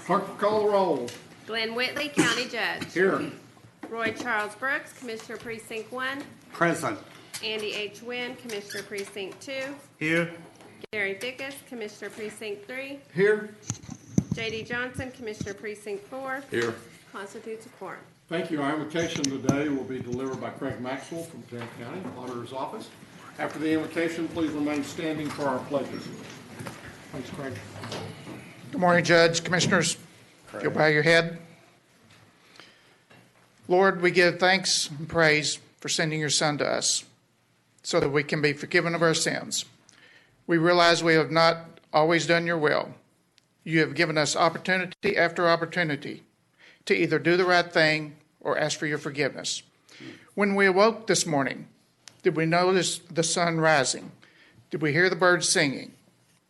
Clerk, call the roll. Glenn Whitley, County Judge. Here. Roy Charles Brooks, Commissioner Precinct 1. Present. Andy H. Wynn, Commissioner Precinct 2. Here. Gary Dickus, Commissioner Precinct 3. Here. J.D. Johnson, Commissioner Precinct 4. Here. Constitutes a quorum. Thank you. Our invocation today will be delivered by Craig Maxwell from Tarrant County Auditor's Office. After the invocation, please remain standing for our pledges. Thanks, Craig. Good morning, Judge, Commissioners. If you'll bow your head. Lord, we give thanks and praise for sending your Son to us so that we can be forgiven of our sins. We realize we have not always done your will. You have given us opportunity after opportunity to either do the right thing or ask for your forgiveness. When we awoke this morning, did we notice the sun rising? Did we hear the birds singing?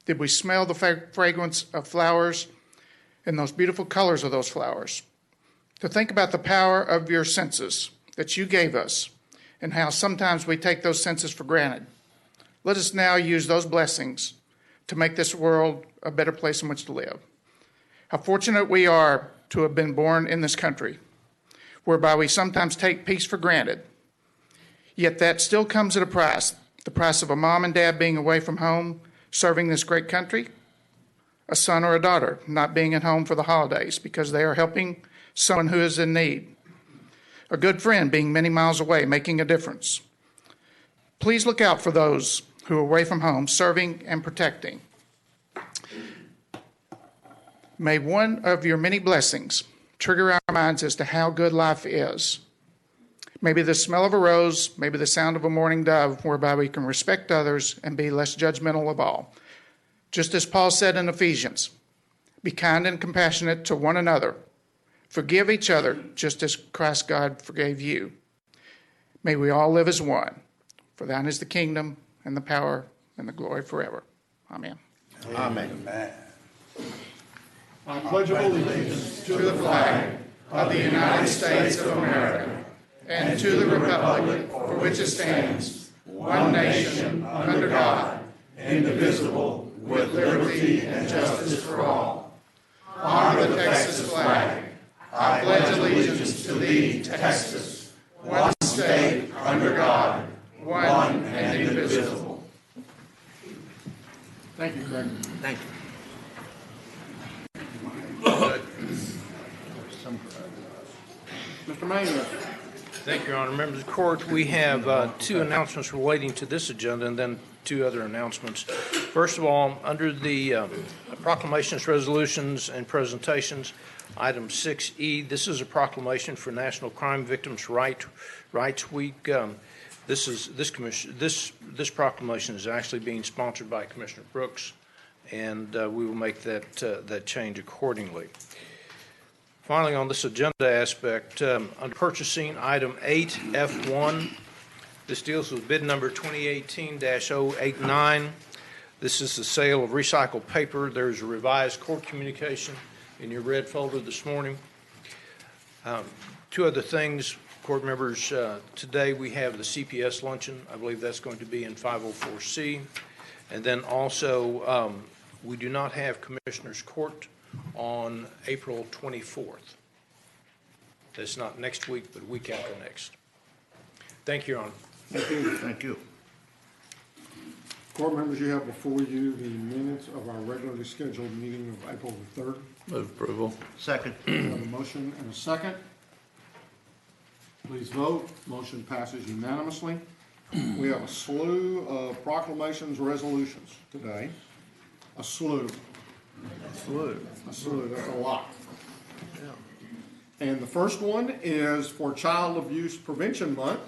Did we smell the fragrance of flowers and those beautiful colors of those flowers? To think about the power of your senses that you gave us and how sometimes we take those senses for granted. Let us now use those blessings to make this world a better place in which to live. How fortunate we are to have been born in this country, whereby we sometimes take peace for granted. Yet that still comes at a price, the price of a mom and dad being away from home, serving this great country, a son or a daughter not being at home for the holidays because they are helping someone who is in need, a good friend being many miles away, making a difference. Please look out for those who are away from home, serving and protecting. May one of your many blessings trigger our minds as to how good life is. Maybe the smell of a rose, maybe the sound of a morning dove, whereby we can respect others and be less judgmental of all. Just as Paul said in Ephesians, be kind and compassionate to one another. Forgive each other, just as Christ God forgave you. May we all live as one. For thine is the kingdom and the power and the glory forever. Amen. Amen. I pledge allegiance To the flag of the United States of America and to the republic for which it stands, one nation, under God, indivisible, with liberty and justice for all. Honor the Texas flag. I pledge allegiance to thee, Texas, one state, under God, one and indivisible. Thank you, Craig. Thank you. Mr. Maynard. Thank you, Your Honor. Members of the court, we have two announcements relating to this agenda and then two other announcements. First of all, under the proclamations, resolutions, and presentations, item 6E, this is a proclamation for National Crime Victims' Rights Week. This proclamation is actually being sponsored by Commissioner Brooks, and we will make that change accordingly. Finally, on this agenda aspect, under purchasing, item 8F1, this deals with bid number 2018-089. This is the sale of recycled paper. There's a revised court communication in your red folder this morning. Two other things, court members. Today we have the CPS luncheon. I believe that's going to be in 504C. And then also we do not have Commissioners Court on April 24th. That's not next week, but a week after next. Thank you, Your Honor. Thank you. Thank you. Court members, you have before you the minutes of our regularly scheduled meeting of April the 3rd. Move approval. Second. We have a motion and a second. Please vote. Motion passes unanimously. We have a slew of proclamations, resolutions today. A slew. A slew, that's a lot. And the first one is for Child Abuse Prevention Month.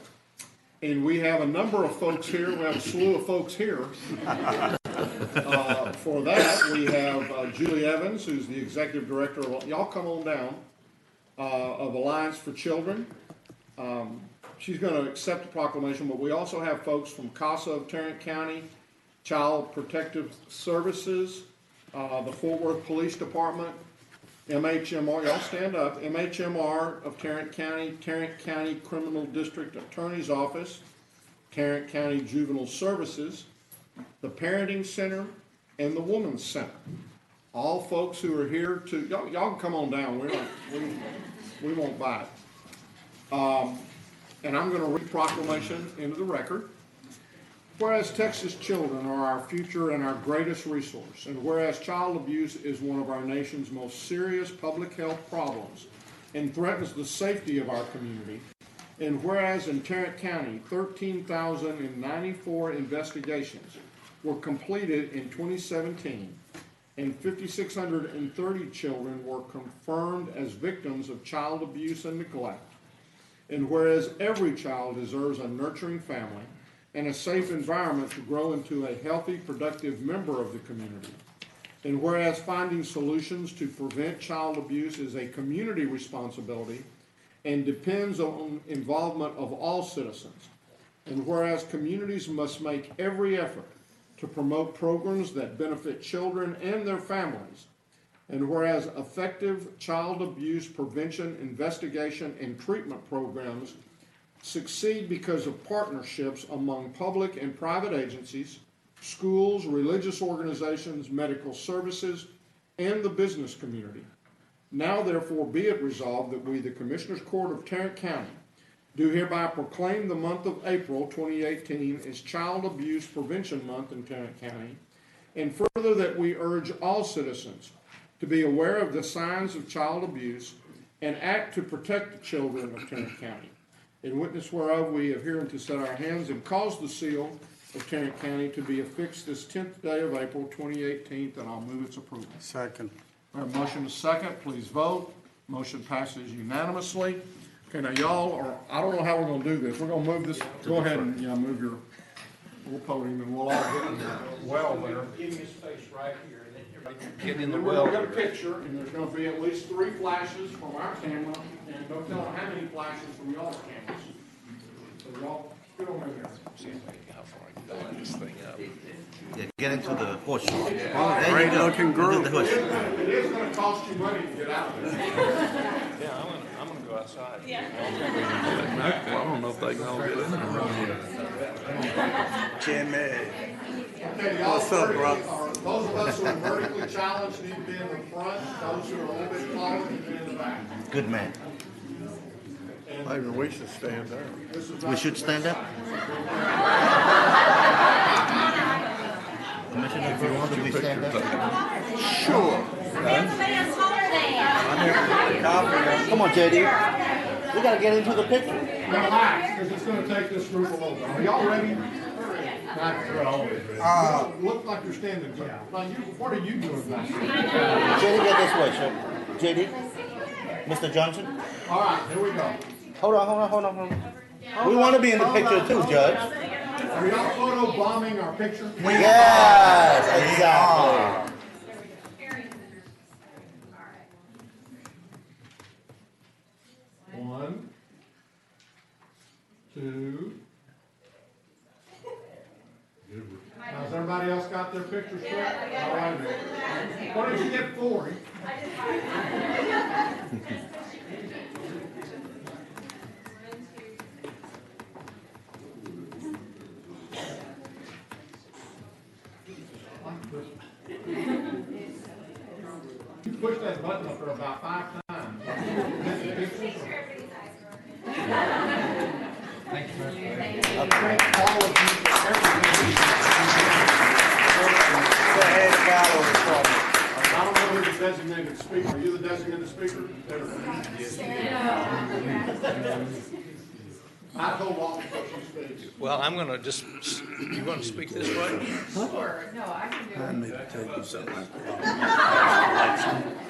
And we have a number of folks here. We have a slew of folks here. For that, we have Julie Evans, who's the Executive Director of, y'all come on down, of Alliance for Children. She's going to accept the proclamation, but we also have folks from CASA of Tarrant County, Child Protective Services, the Fort Worth Police Department, MHMR, y'all stand up, MHMR of Tarrant County Criminal District Attorney's Office, Tarrant County Juvenile Services, the Parenting Center, and the Women's Center. all folks who are here to, y'all can come on down, we won't bite. And I'm gonna read proclamation into the record. Whereas Texas children are our future and our greatest resource, and whereas child abuse is one of our nation's most serious public health problems and threatens the safety of our community, and whereas in Tarrant County, 13,094 investigations were completed in 2017, and 5,630 children were confirmed as victims of child abuse and neglect, and whereas every child deserves a nurturing family and a safe environment to grow into a healthy, productive member of the community, and whereas finding solutions to prevent child abuse is a community responsibility and depends on involvement of all citizens, and whereas communities must make every effort to promote programs that benefit children and their families, and whereas effective child abuse prevention, investigation, and treatment programs succeed because of partnerships among public and private agencies, schools, religious organizations, medical services, and the business community. Now therefore be it resolved that we, the Commissioners Court of Tarrant County, do hereby proclaim the month of April 2018 as Child Abuse Prevention Month in Tarrant County, and further that we urge all citizens to be aware of the signs of child abuse and act to protect the children of Tarrant County. In witness whereof we have hereunto set our hands and caused the seal of Tarrant County to be affixed this 10th day of April 2018, and I'll move its approval. Second. We have a motion to second. Please vote. Motion passes unanimously. Okay, now y'all I don't know how we're gonna do this. We're gonna move this, go ahead and, move your little podium and we'll all get in the well there. Give me a space right here, and then everybody get in the And well. we'll get a picture, and there's gonna be at least 3 flashes from our camera, and don't tell them how many flashes from y'all's cameras. So y'all, get over there. See how far I can line this thing up. Yeah, get into the horseshoe. Great looking Into group. the horseshoe. It is gonna cost you money to get out of there. Yeah, I'm gonna go outside. I don't know if they can all get in there. Jimmy. Okay, y'all, What's up, bro? those of us who are vertically challenged need to be in the front, those who are a little bit taller need to be in the back. Good man. Maybe we should stand there. We should stand up. Commissioner, if you want to, we stand up. Sure. Come on, JD. We gotta get into the picture. Relax, because it's gonna take this group a little bit. Are y'all ready? Look like you're standing. Now, what are you doing back there? JD, get this way, sir. JD? Mr. Johnson? All right, here we go. Hold on. We want to be in the picture too, Judge. Are y'all photo bombing our picture? Yes, exactly. One, two. Has everybody else got their pictures quick? All right. What did you get for? You push that button up there about 5 times. Thank all of you for everything. I don't know who the designated speaker. Are you the designated speaker? I told all the folks you speak. Well, I'm gonna just, you wanna speak this way? I need to take you something.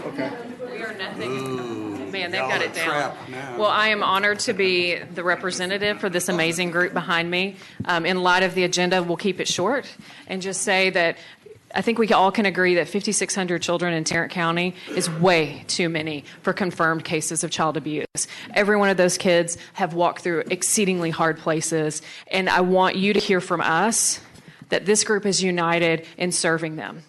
Okay. We are nothing. Man, they've got it down. trapped now. Well, I am honored to be the representative for this amazing group behind me. In light of the agenda, we'll keep it short and just say that I think we all can agree that 5,600 children in Tarrant County is way too many for confirmed cases of child abuse. Every one of those kids have walked through exceedingly hard places, and I want you to hear from us that this group is united in serving them.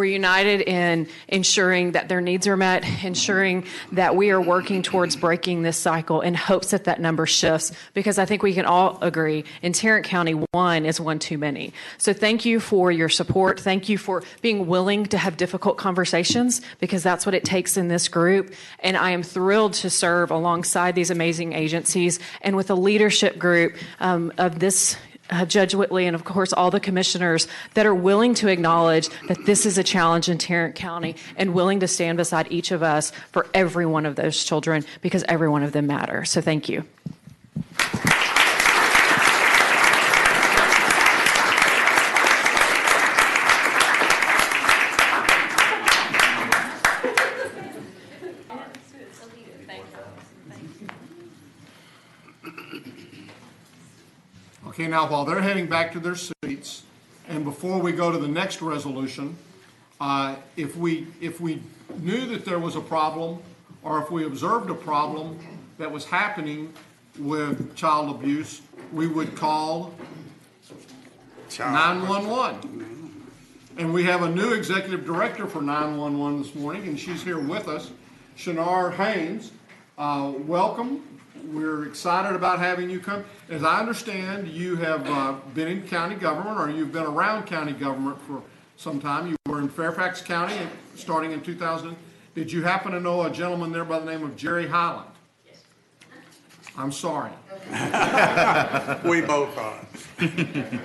We're united in ensuring that their needs are met, ensuring that we are working towards breaking this cycle in hopes that that number shifts, because I think we can all agree in Tarrant County, one is one too many. So thank you for your support. Thank you for being willing to have difficult conversations, because that's what it takes in this group. And I am thrilled to serve alongside these amazing agencies and with a leadership group of this Judge Whitley and, of course, all the commissioners that are willing to acknowledge that this is a challenge in Tarrant County and willing to stand beside each of us for every one of those children, because every one of them matter. So thank you. Okay, now while they're heading back to their seats, and before we go to the next resolution, if we knew that there was a problem, or if we observed a problem that was happening with child abuse, we would call 911. And we have a new executive director for 911 this morning, and she's here with us, Shanar Haynes. Welcome. We're excited about having you come. As I understand, you have been in county government, or you've been around county government for some time. You were in Fairfax County starting in 2000. Did you happen to know a gentleman there by the name of Jerry Highland? Yes. I'm sorry. We both are.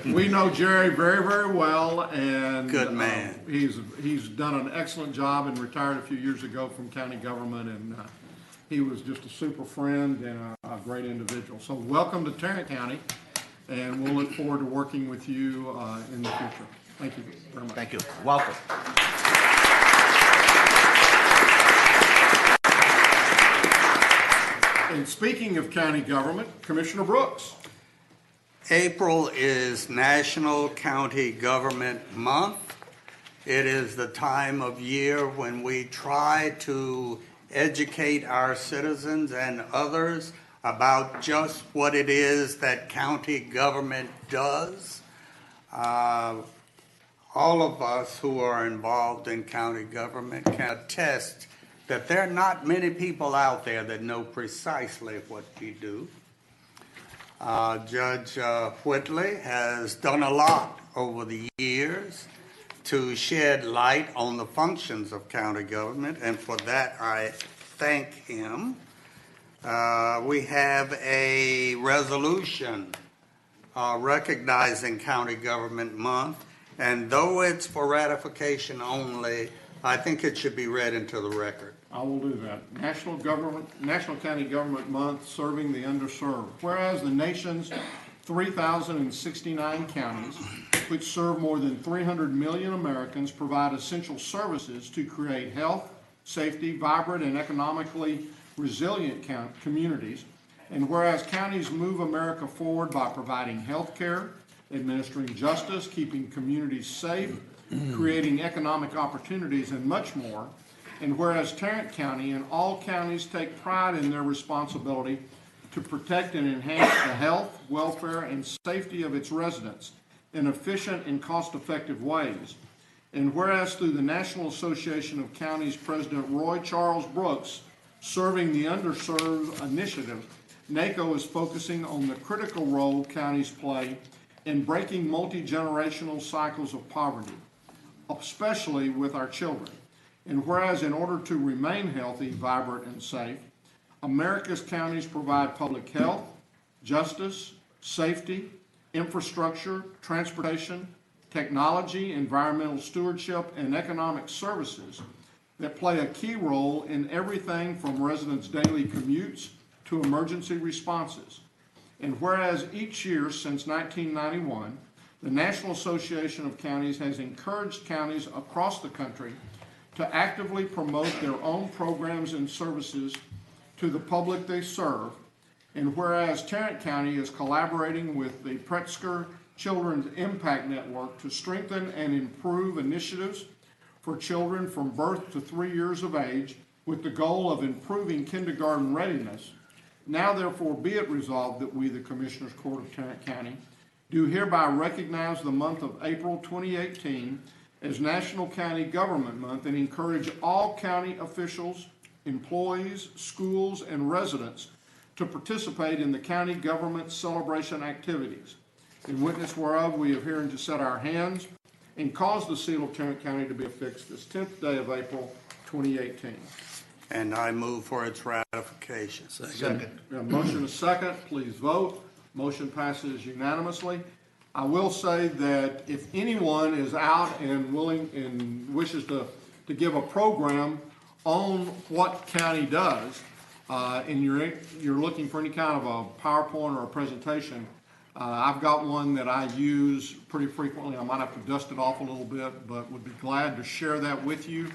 We know Jerry very, very well, and good man. He's done an excellent job and retired a few years ago from county government, and he was just a super friend and a great individual. So welcome to Tarrant County, and we'll look forward to working with you in the future. Thank you very much. Thank you. Welcome. And speaking of county government, Commissioner Brooks. April is National County Government Month. It is the time of year when we try to educate our citizens and others about just what it is that county government does. All of us who are involved in county government can attest that there are not many people out there that know precisely what we do. Judge Whitley has done a lot over the years to shed light on the functions of county government, and for that I thank him. We have a resolution recognizing County Government Month, and though it's for ratification only, I think it should be read into the record. I will do that. National County Government Month, serving the underserved. Whereas the nation's 3,069 counties, which serve more than 300 million Americans, provide essential services to create health, safety, vibrant, and economically resilient communities. And whereas counties move America forward by providing health care, administering justice, keeping communities safe, creating economic opportunities, and much more. And whereas Tarrant County and all counties take pride in their responsibility to protect and enhance the health, welfare, and safety of its residents in efficient and cost-effective ways. And whereas through the National Association of Counties President Roy Charles Brooks, Serving the Underserved initiative, NACO is focusing on the critical role counties play in breaking multi-generational cycles of poverty, especially with our children. And whereas in order to remain healthy, vibrant, and safe, America's counties provide public health, justice, safety, infrastructure, transportation, technology, environmental stewardship, and economic services that play a key role in everything from residents' daily commutes to emergency responses. And whereas each year since 1991, the National Association of Counties has encouraged counties across the country to actively promote their own programs and services to the public they serve. And whereas Tarrant County is collaborating with the Pritzker Children's Impact Network to strengthen and improve initiatives for children from birth to 3 years of age with the goal of improving kindergarten readiness, now therefore be it resolved that we, the Commissioners Court of Tarrant County, do hereby recognize the month of April 2018 as National County Government Month and encourage all county officials, employees, schools, and residents to participate in the county government celebration activities. In witness whereof, we have herein to set our hands and cause the seal of Tarrant County to be affixed this 10th day of April, 2018. And I move for its ratification. Second. We have a motion and a second. Please vote. Motion passes unanimously. I will say that if anyone is out and willing and wishes to give a program on what county does, and you're looking for any kind of a PowerPoint or a presentation, I've got one that I use pretty frequently. I might have to dust it off a little bit, but would be glad to share that with you,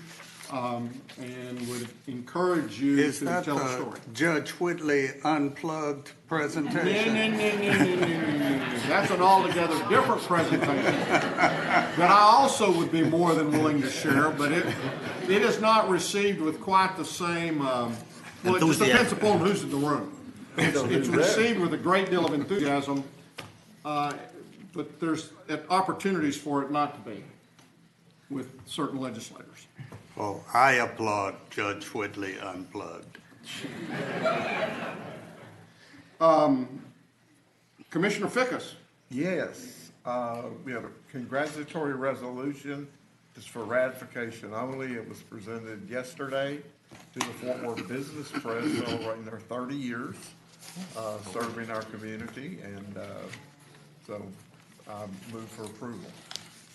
and would encourage you Is to that tell the the story. Judge Whitley unplugged presentation? No. That's an altogether different presentation that I also would be more than willing to share, but it is not received with quite the same, well, it just depends upon who's in the room. It's received with a great deal of enthusiasm, but there's opportunities for it not to be with certain legislators. Well, I applaud Judge Whitley unplugged. Commissioner Fickus. Yes, we have a congratulatory resolution. It's for ratification only. It was presented yesterday to the Fort Worth Business Press celebrating their 30 years serving our community, and so I move for approval.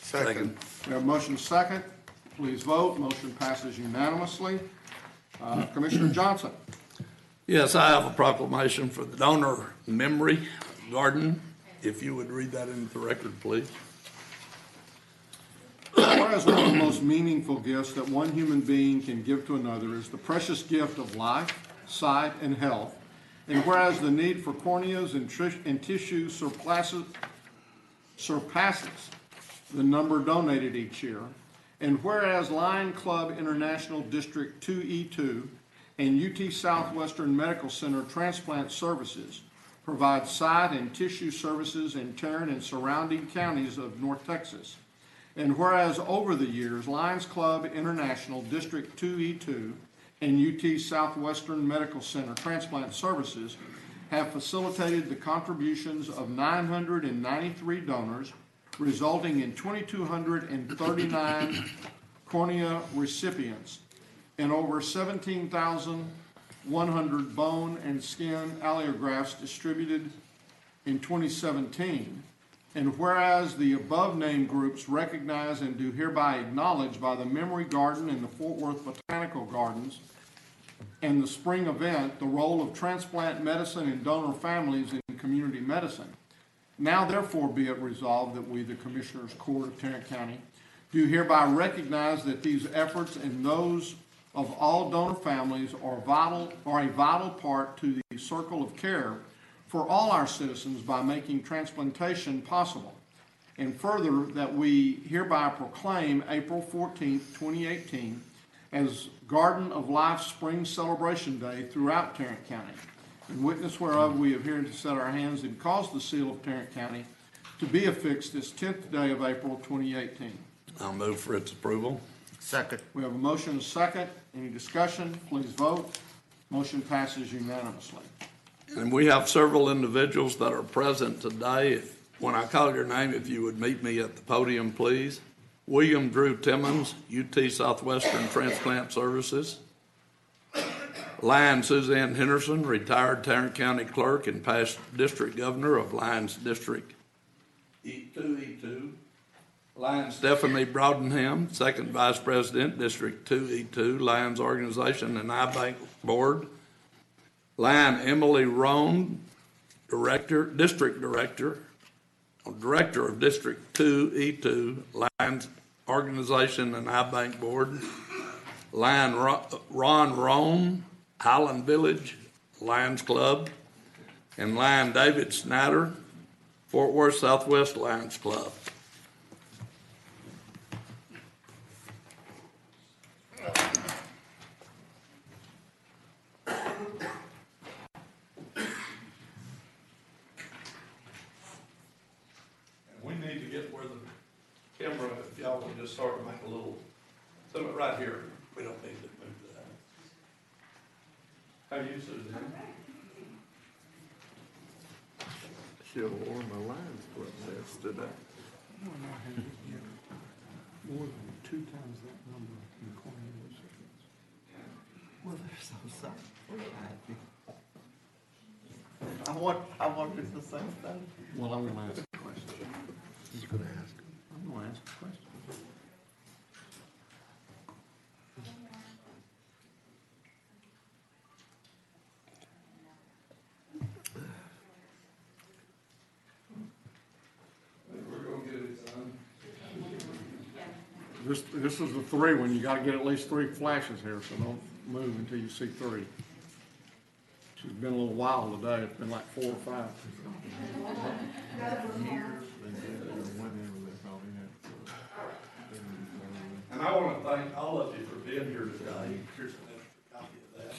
Second. We have a motion second. Please vote. Motion passes unanimously. Commissioner Johnson. Yes, I have a proclamation for the Donor Memory Garden. If you would read that into the record, please. Whereas one of the most meaningful gifts that one human being can give to another is the precious gift of life, sight, and health, and whereas the need for corneas and tissue surpasses the number donated each year, and whereas Lion Club International District 2E2 and UT Southwestern Medical Center Transplant Services provide sight and tissue services in Tarrant and surrounding counties of North Texas, and whereas over the years, Lions Club International District 2E2 and UT Southwestern Medical Center Transplant Services have facilitated the contributions of 993 donors, resulting in 2,239 cornea recipients and over 17,100 bone and skin allografts distributed in 2017. And whereas the above-named groups recognize and do hereby acknowledge by the Memory Garden and the Fort Worth Botanical Gardens and the spring event the role of transplant medicine and donor families in community medicine. Now therefore be it resolved that we, the Commissioners Court of Tarrant County, do hereby recognize that these efforts and those of all donor families are a vital part to the circle of care for all our citizens by making transplantation possible. And further, that we hereby proclaim April 14th, 2018 as Garden of Life Spring Celebration Day throughout Tarrant County. In witness whereof, we have herein to set our hands and cause the seal of Tarrant County to be affixed this 10th day of April 2018. I'll move for its approval. Second. We have a motion and a second. Any discussion? Please vote. Motion passes unanimously. And we have several individuals that are present today. When I call your name, if you would meet me at the podium, please. William Drew Timmons, UT Southwestern Transplant Services. Lion Suzanne Henderson, retired Tarrant County Clerk and past District Governor of Lions District 2E2. Lion Stephanie Broadenham, Second Vice President, District 2E2, Lions Organization and iBank Board. Lion Emily Roan, District Director of District 2E2, Lions Organization and iBank Board. Lion Ron Roan, Highland Village, Lions Club. And Lion David Snyder, Fort Worth Southwest Lions Club. We need to get where the camera, if y'all would just sort of make a little, put it right here. We don't need to move that. How are you, Suzanne? Should have worn my Lions Club vest today. More than 2 times that number in cornea recipients. Well, they're so sorry. I wanted the same thing. Well, I'm gonna ask a question. He's gonna ask. I'm gonna ask a question. This is the 3 one. You gotta get at least 3 flashes here, so don't move until you see 3. She's been a little while today. It's been like 4 or 5. And I want to thank all of you for being here today. Here's an extra copy of that.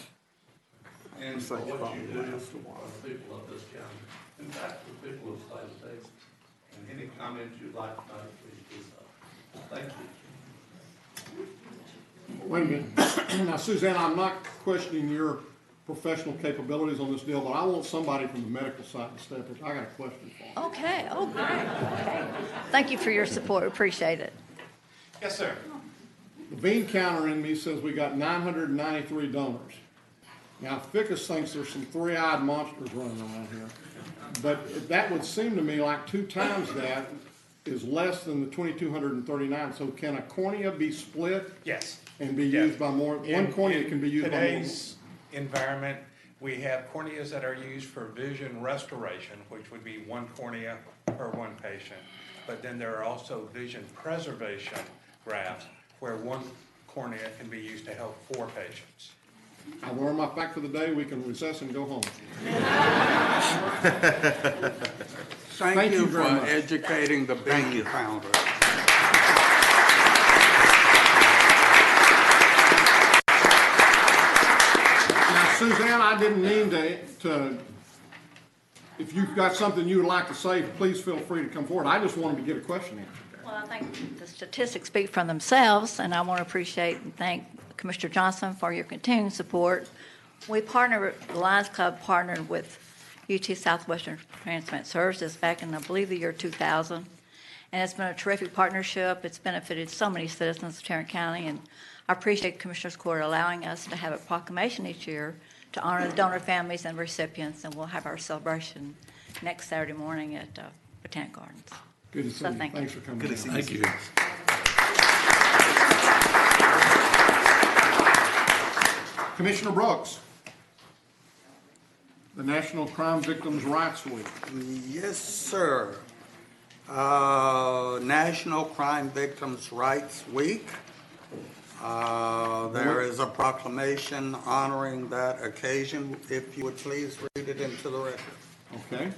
And for what you do for the people of this county. In fact, for the people of the state of Texas. And any comments you'd like to make, please do so. Thank you. Wait a minute. Now, Suzanne, I'm not questioning your professional capabilities on this deal, but I want somebody from the medical side to step in. I got a question for you. Okay, oh, great, okay. Thank you for your support, appreciate it. Yes, sir. The bean counter in me says we got 993 donors. Now, Ficus thinks there's some 3-eyed monsters running around here. But that would seem to me like 2 times that is less than the 2,239. So can a cornea be split Yes. and be used by more? One cornea can be used by more. Today's environment, we have corneas that are used for vision restoration, which would be 1 cornea per 1 patient. But then there are also vision preservation grafts where 1 cornea can be used to help 4 patients. I learned my fact for the day. We can recess and go home. Thank you for very much. educating the bean counter. Now, Suzanne, I didn't mean to, if you've got something you would like to say, please feel free to come forward. I just wanted to get a question answered. Well, I think the statistics speak for themselves, and I want to appreciate and thank Commissioner Johnson for your continued support. We partnered, the Lions Club partnered with UT Southwestern Transplant Services back in, I believe, the year 2000. And it's been a terrific partnership. It's benefited so many citizens of Tarrant County, and I appreciate Commissioners Court allowing us to have a proclamation each year to honor the donor families and recipients, and we'll have our celebration next Saturday morning at Botanic Gardens. Good to see So you. thank you. Thanks for coming. Good to see Thank you. Commissioner Brooks, the National Crime Victims' Rights Week. Yes, sir. National Crime Victims' Rights Week. There is a proclamation honoring that occasion. If you would please read it into the record. Okay.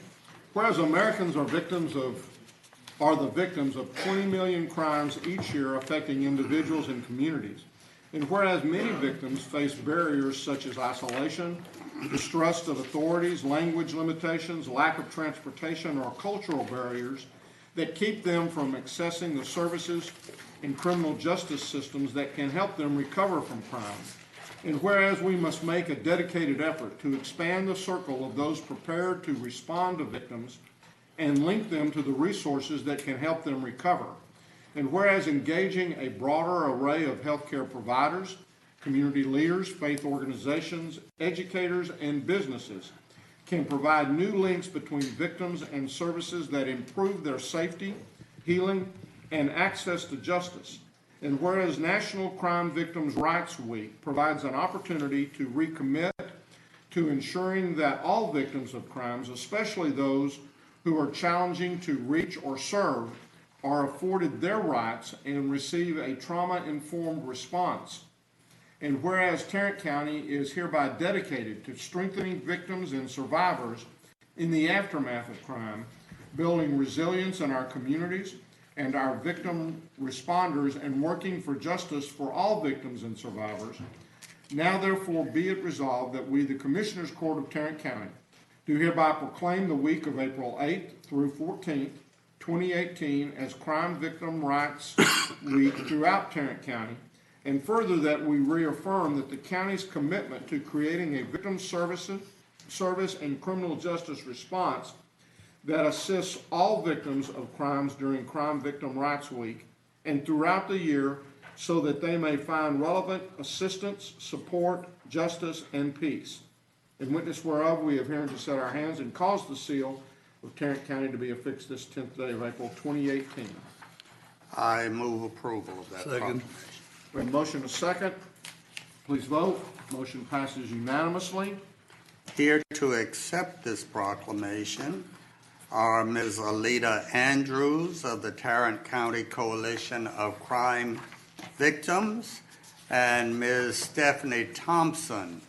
Whereas Americans are the victims of 20 million crimes each year affecting individuals and communities. And whereas many victims face barriers such as isolation, distrust of authorities, language limitations, lack of transportation, or cultural barriers that keep them from accessing the services and criminal justice systems that can help them recover from crime. And whereas we must make a dedicated effort to expand the circle of those prepared to respond to victims and link them to the resources that can help them recover. And whereas engaging a broader array of healthcare providers, community leaders, faith organizations, educators, and businesses can provide new links between victims and services that improve their safety, healing, and access to justice. And whereas National Crime Victims' Rights Week provides an opportunity to recommit to ensuring that all victims of crimes, especially those who are challenging to reach or serve, are afforded their rights and receive a trauma-informed response. And whereas Tarrant County is hereby dedicated to strengthening victims and survivors in the aftermath of crime, building resilience in our communities and our victim responders, and working for justice for all victims and survivors, now therefore be it resolved that we, the Commissioners Court of Tarrant County, do hereby proclaim the week of April 8th through 14th, 2018 as Crime Victim Rights Week throughout Tarrant County, and further that we reaffirm that the county's commitment to creating a victim service and criminal justice response that assists all victims of crimes during Crime Victim Rights Week and throughout the year so that they may find relevant assistance, support, justice, and peace. In witness whereof, we have hereunto set our hands and caused the seal of Tarrant County to be affixed this 10th day of April 2018. I move approval of that proclamation. We have a motion and a second. Please vote. Motion passes unanimously. Here to accept this proclamation are Ms. Alita Andrews of the Tarrant County Coalition of Crime Victims and Ms. Stephanie Thompson,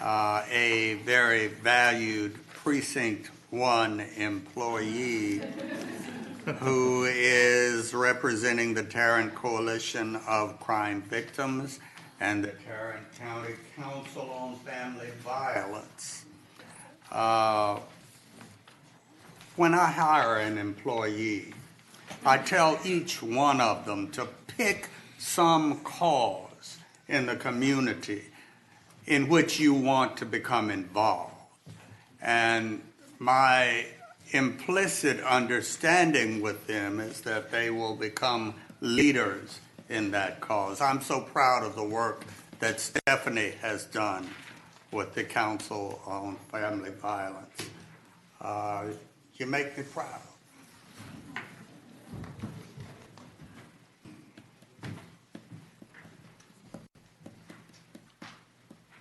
a very valued Precinct 1 employee who is representing the Tarrant Coalition of Crime Victims and the Tarrant County Council on Family Violence. When I hire an employee, I tell each one of them to pick some cause in the community in which you want to become involved. And my implicit understanding with them is that they will become leaders in that cause. I'm so proud of the work that Stephanie has done with the Council on Family Violence. You make me proud.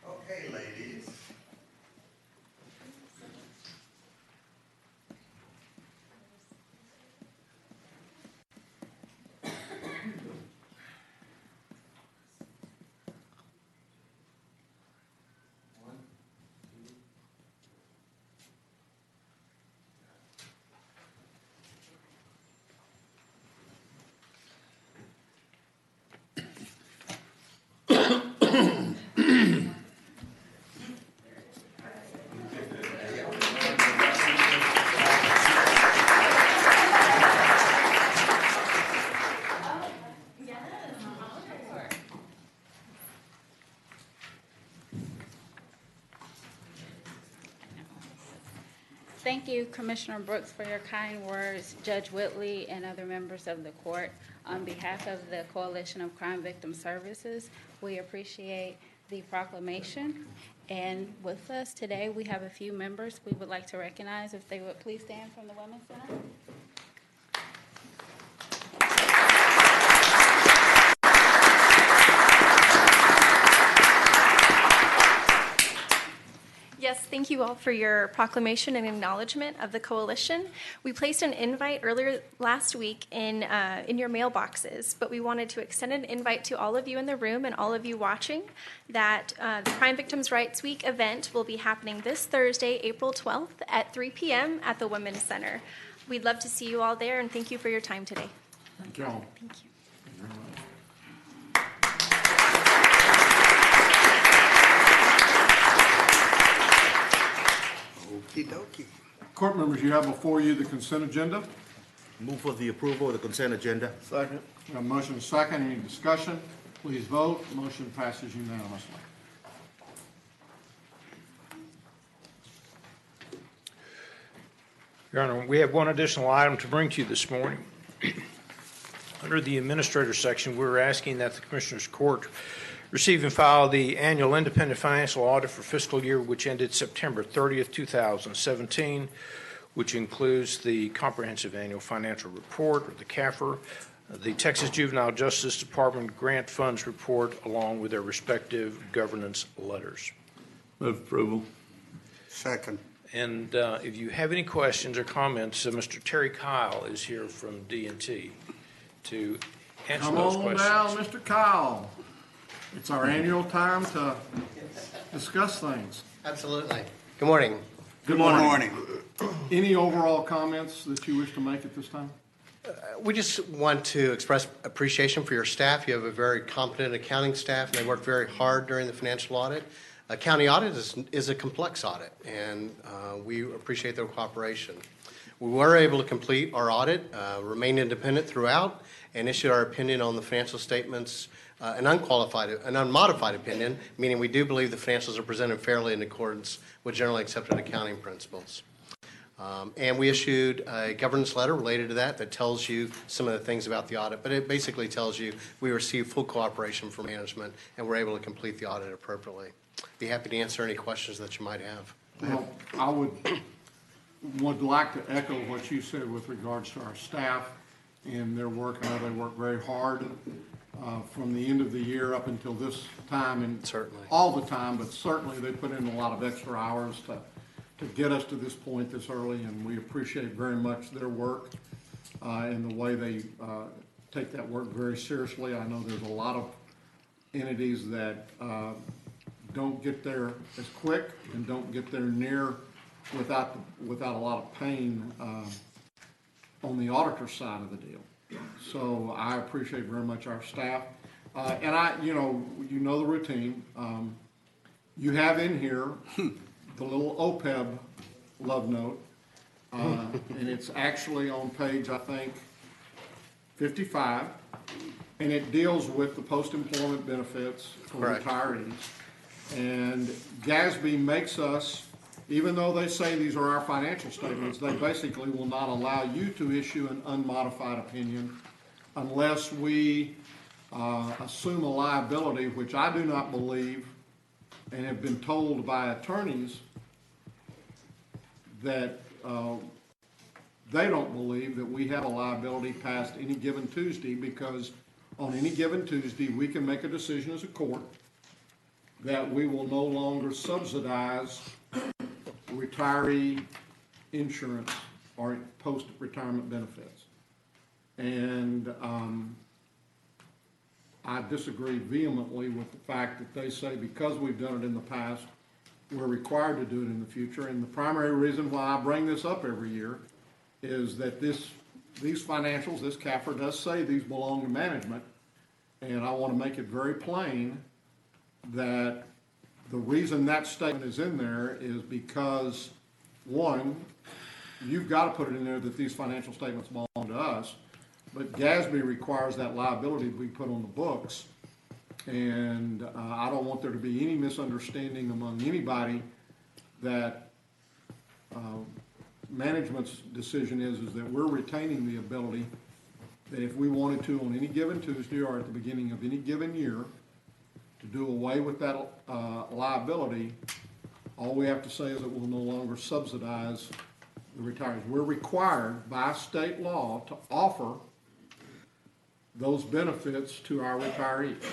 Okay, ladies. Thank you, Commissioner Brooks, for your kind words, Judge Whitley, and other members of the court. On behalf of the Coalition of Crime Victim Services, we appreciate the proclamation. And with us today, we have a few members we would like to recognize. If they would please stand from the Women's Center. Yes, thank you all for your proclamation and acknowledgement of the coalition. We placed an invite earlier last week in your mailboxes, but we wanted to extend an invite to all of you in the room and all of you watching that the Crime Victims' Rights Week event will be happening this Thursday, April 12th at 3 p.m. at the Women's Center. We'd love to see you all there, and thank you for your time today. Thank you all. Thank you. Okie dokie. Court members, you have before you the consent agenda. Move for the approval of the consent agenda. Second. We have a motion and a second. Any discussion? Please vote. Motion passes unanimously. Your Honor, we have one additional item to bring to you this morning. Under the Administrator section, we're asking that the Commissioners Court receive and file the annual independent financial audit for fiscal year which ended September 30th, 2017, which includes the Comprehensive Annual Financial Report, or the CAFR, the Texas Juvenile Justice Department Grant Funds Report, along with their respective governance letters. Move approval. Second. And if you have any questions or comments, Mr. Terry Kyle is here from D&T to answer those questions. Come on down, Mr. Kyle. It's our annual time to discuss things. Absolutely. Good morning. Good morning. Any overall comments that you wish to make at this time? We just want to express appreciation for your staff. You have a very competent accounting staff, and they work very hard during the financial audit. A county audit is a complex audit, and we appreciate their cooperation. We were able to complete our audit, remain independent throughout, and issued our opinion on the financial statements, an unmodified opinion, meaning we do believe the financials are presented fairly in accordance with generally accepted accounting principles. And we issued a governance letter related to that tells you some of the things about the audit, but it basically tells you we received full cooperation from management and we're able to complete the audit appropriately. Be happy to answer any questions that you might have. Well, I would like to echo what you said with regards to our staff and their work. I know they work very hard from the end of the year up until this time, and certainly all the time, but certainly they put in a lot of extra hours to get us to this point this early, and we appreciate very much their work and the way they take that work very seriously. I know there's a lot of entities that don't get there as quick and don't get there near without a lot of pain on the auditor side of the deal. So I appreciate very much our staff. And you know the routine. You have in here the little OPEB love note, and it's actually on page, I think, 55, and it deals with the post-employment benefits for Correct. retirees. And GASB makes us, even though they say these are our financial statements, they basically will not allow you to issue an unmodified opinion unless we assume a liability, which I do not believe, and have been told by attorneys that they don't believe that we have a liability past any given Tuesday, because on any given Tuesday, we can make a decision as a court that we will no longer subsidize retiree insurance or post-retirement benefits. And I disagree vehemently with the fact that they say because we've done it in the past, we're required to do it in the future. And the primary reason why I bring this up every year is that these financials, this CAFR does say these belong to management. And I want to make it very plain that the reason that statement is in there is because, one, you've got to put it in there that these financial statements belong to us, but GASB requires that liability to be put on the books. And I don't want there to be any misunderstanding among anybody that management's decision is that we're retaining the ability that if we wanted to on any given Tuesday or at the beginning of any given year to do away with that liability, all we have to say is that we'll no longer subsidize the retirees. We're required by state law to offer those benefits to our retirees.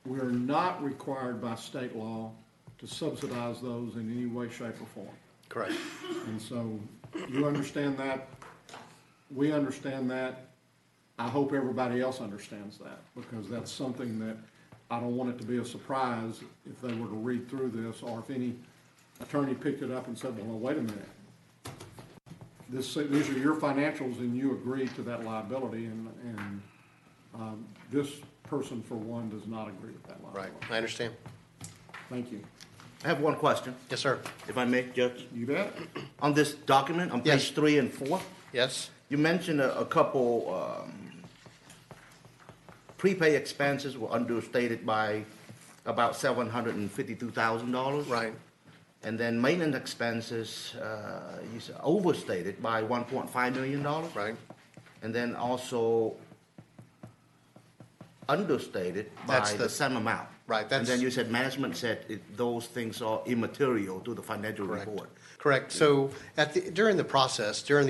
We are not required by state law to subsidize those in any way, shape, or form. Correct. And so you understand that. We understand that. I hope everybody else understands that, because that's something that I don't want it to be a surprise if they were to read through this, or if any attorney picked it up and said, well, wait a minute. These are your financials and you agree to that liability, and this person, for one, does not agree with that liability. Right, I understand. Thank you. I have one question, Yes, sir. if I may, Judge. You bet. On this document, on Yes. page 3 and 4, Yes. you mentioned a couple prepay expenses were understated by about $752,000. Right. And then maintenance expenses, you said overstated by $1.5 million. Right. And then also understated by That's the same amount. Right, And that's- then you said, management said those things are immaterial to the financial Correct. report. Correct. So during the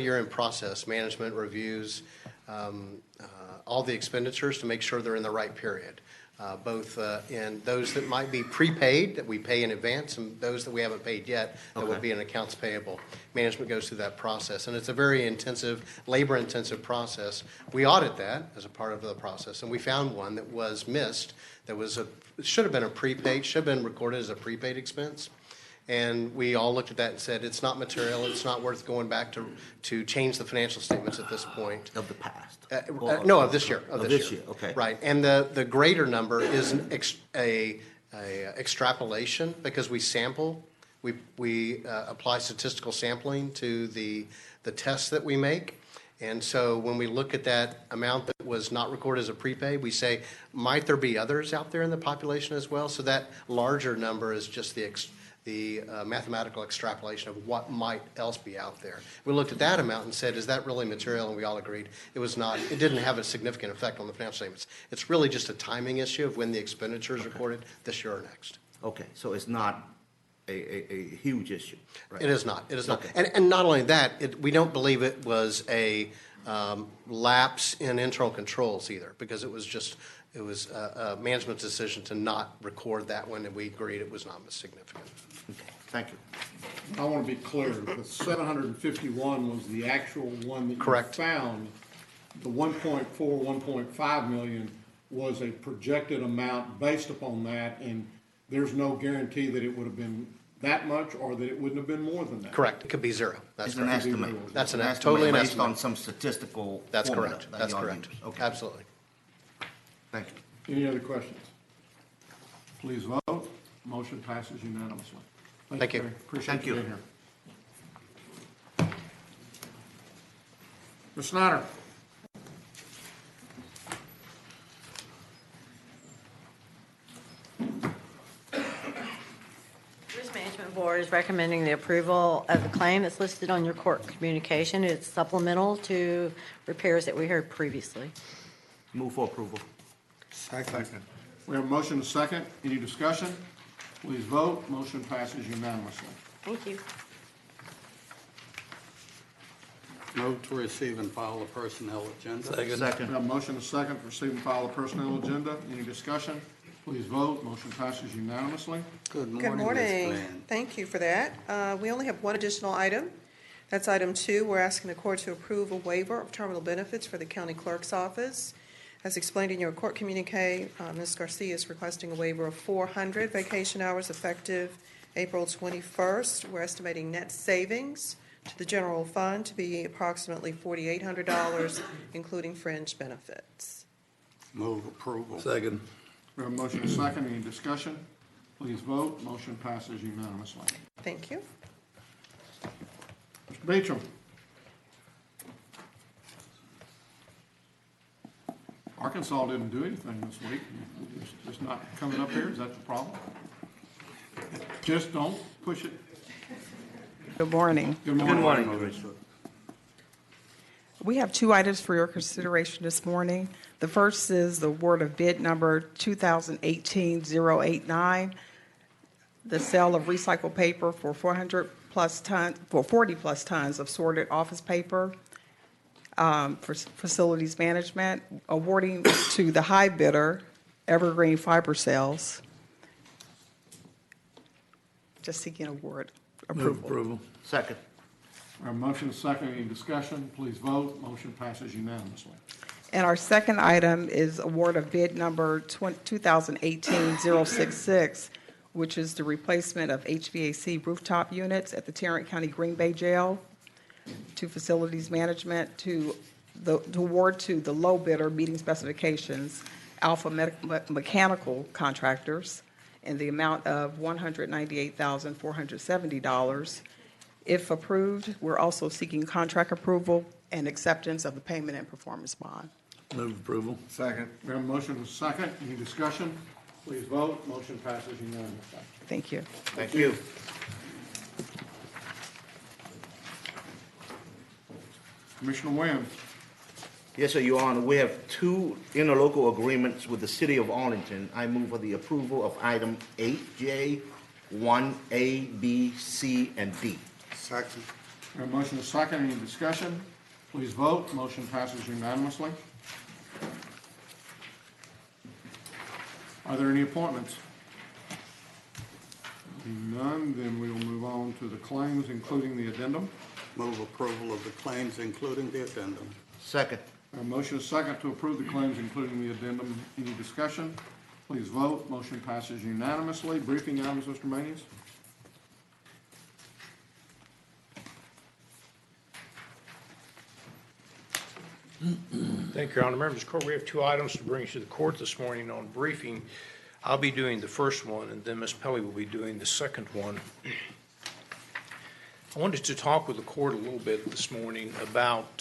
year-end process, management reviews all the expenditures to make sure they're in the right period, both in those that might be prepaid, that we pay in advance, and those that we haven't paid yet, that will Okay. be in accounts payable. Management goes through that process, and it's a very intensive, labor-intensive process. We audit that as a part of the process, and we found one that was missed, that should have been a prepaid, should have been recorded as a prepaid expense. And we all looked at that and said, it's not material, it's not worth going back to change the financial statements at this point. Of the past? No, of this year. Of this year, okay. Right, and the greater number is a extrapolation, because we sample, we apply statistical sampling to the the tests that we make. And so when we look at that amount that was not recorded as a prepaid, we say, might there be others out there in the population as well? So that larger number is just the mathematical extrapolation of what might else be out there. We looked at that amount and said, is that really material? And we all agreed it was not. It didn't have a significant effect on the financial statements. It's really just a timing issue of when the expenditure is recorded this year or next. Okay, so it's not a huge issue, right? It is not. It is not. Okay. And not only that, we don't believe it was a lapse in internal controls either, because it was a management decision to not record that one, and we agreed it was not significant. Okay, thank you. I want to be clear, the 751 was the actual one that you Correct. found. The 1.4, 1.5 million was a projected amount based upon that, and there's no guarantee that it would have been that much or that it wouldn't have been more than that. Correct. It could be zero. That's It's an correct. estimate. That's It's totally an based estimate. on some statistical That's formula correct. that That's y'all correct. use. Okay, Absolutely. thank you. Any other questions? Please vote. Motion passes unanimously. Thank you. Terry. Appreciate Thank you you. being here. Ms. Snyder. Risk Management Board is recommending the approval of the claim that's listed on your court communication. It's supplemental to repairs that we heard previously. Move for approval. Second. We have a motion and a second. Any discussion? Please vote. Motion passes unanimously. Thank you. Move to receive and file the personnel agenda. We have a motion and a second to receive and file the personnel agenda. Any discussion? Please vote. Motion passes unanimously. Good Good morning. Ms. Glenn. Thank you for that. We only have one additional item. That's item 2. We're asking the court to approve a waiver of terminal benefits for the county clerk's office. As explained in your court communique, Ms. Garcia is requesting a waiver of 400 vacation hours effective April 21st. We're estimating net savings to the general fund to be approximately $4,800, including fringe benefits. Move approval. Second. We have a motion and a second. Any discussion? Please vote. Motion passes unanimously. Thank you. Mr. Beecham. Arkansas didn't do anything this week. Just not coming up here. Is that the problem? Just don't push it. Good morning. Good morning. We have 2 items for your consideration this morning. The first is the award of bid number 2018-089, the sale of recycled paper for 40 plus tons of sorted office paper for facilities management, awarding to the high bidder, Evergreen Fiber Sales. Just seeking award approval. Approval. Second. We have a motion and a second. Any discussion? Please vote. Motion passes unanimously. And our second item is award of bid number 2018-066, which is the replacement of HVAC rooftop units at the Tarrant County Green Bay Jail to facilities management to award to the low bidder meeting specifications, Alpha Mechanical Contractors, in the amount of $198,470. If approved, we're also seeking contract approval and acceptance of the payment and performance bond. Move approval. Second. We have a motion and a second. Any discussion? Please vote. Motion passes unanimously. Thank you. Thank you. Commissioner Wynn. Yes, sir, Your Honor. We have 2 interlocal agreements with the City of Arlington. I move for the approval of item 8J, 1A, B, C, and D. Second. We have a motion and a second. Any discussion? Please vote. Motion passes unanimously. Are there any appointments? None, then we will move on to the claims, including the addendum. Move approval of the claims, including the addendum. Second. A motion is second to approve the claims, including the addendum. Any discussion? Please vote. Motion passes unanimously. Briefing items, Mr. Maynes? Thank you, Your Honor. Members of the court, we have 2 items to bring to the court this morning on briefing. I'll be doing the first one, and then Ms. Pelley will be doing the second one. I wanted to talk with the court a little bit this morning about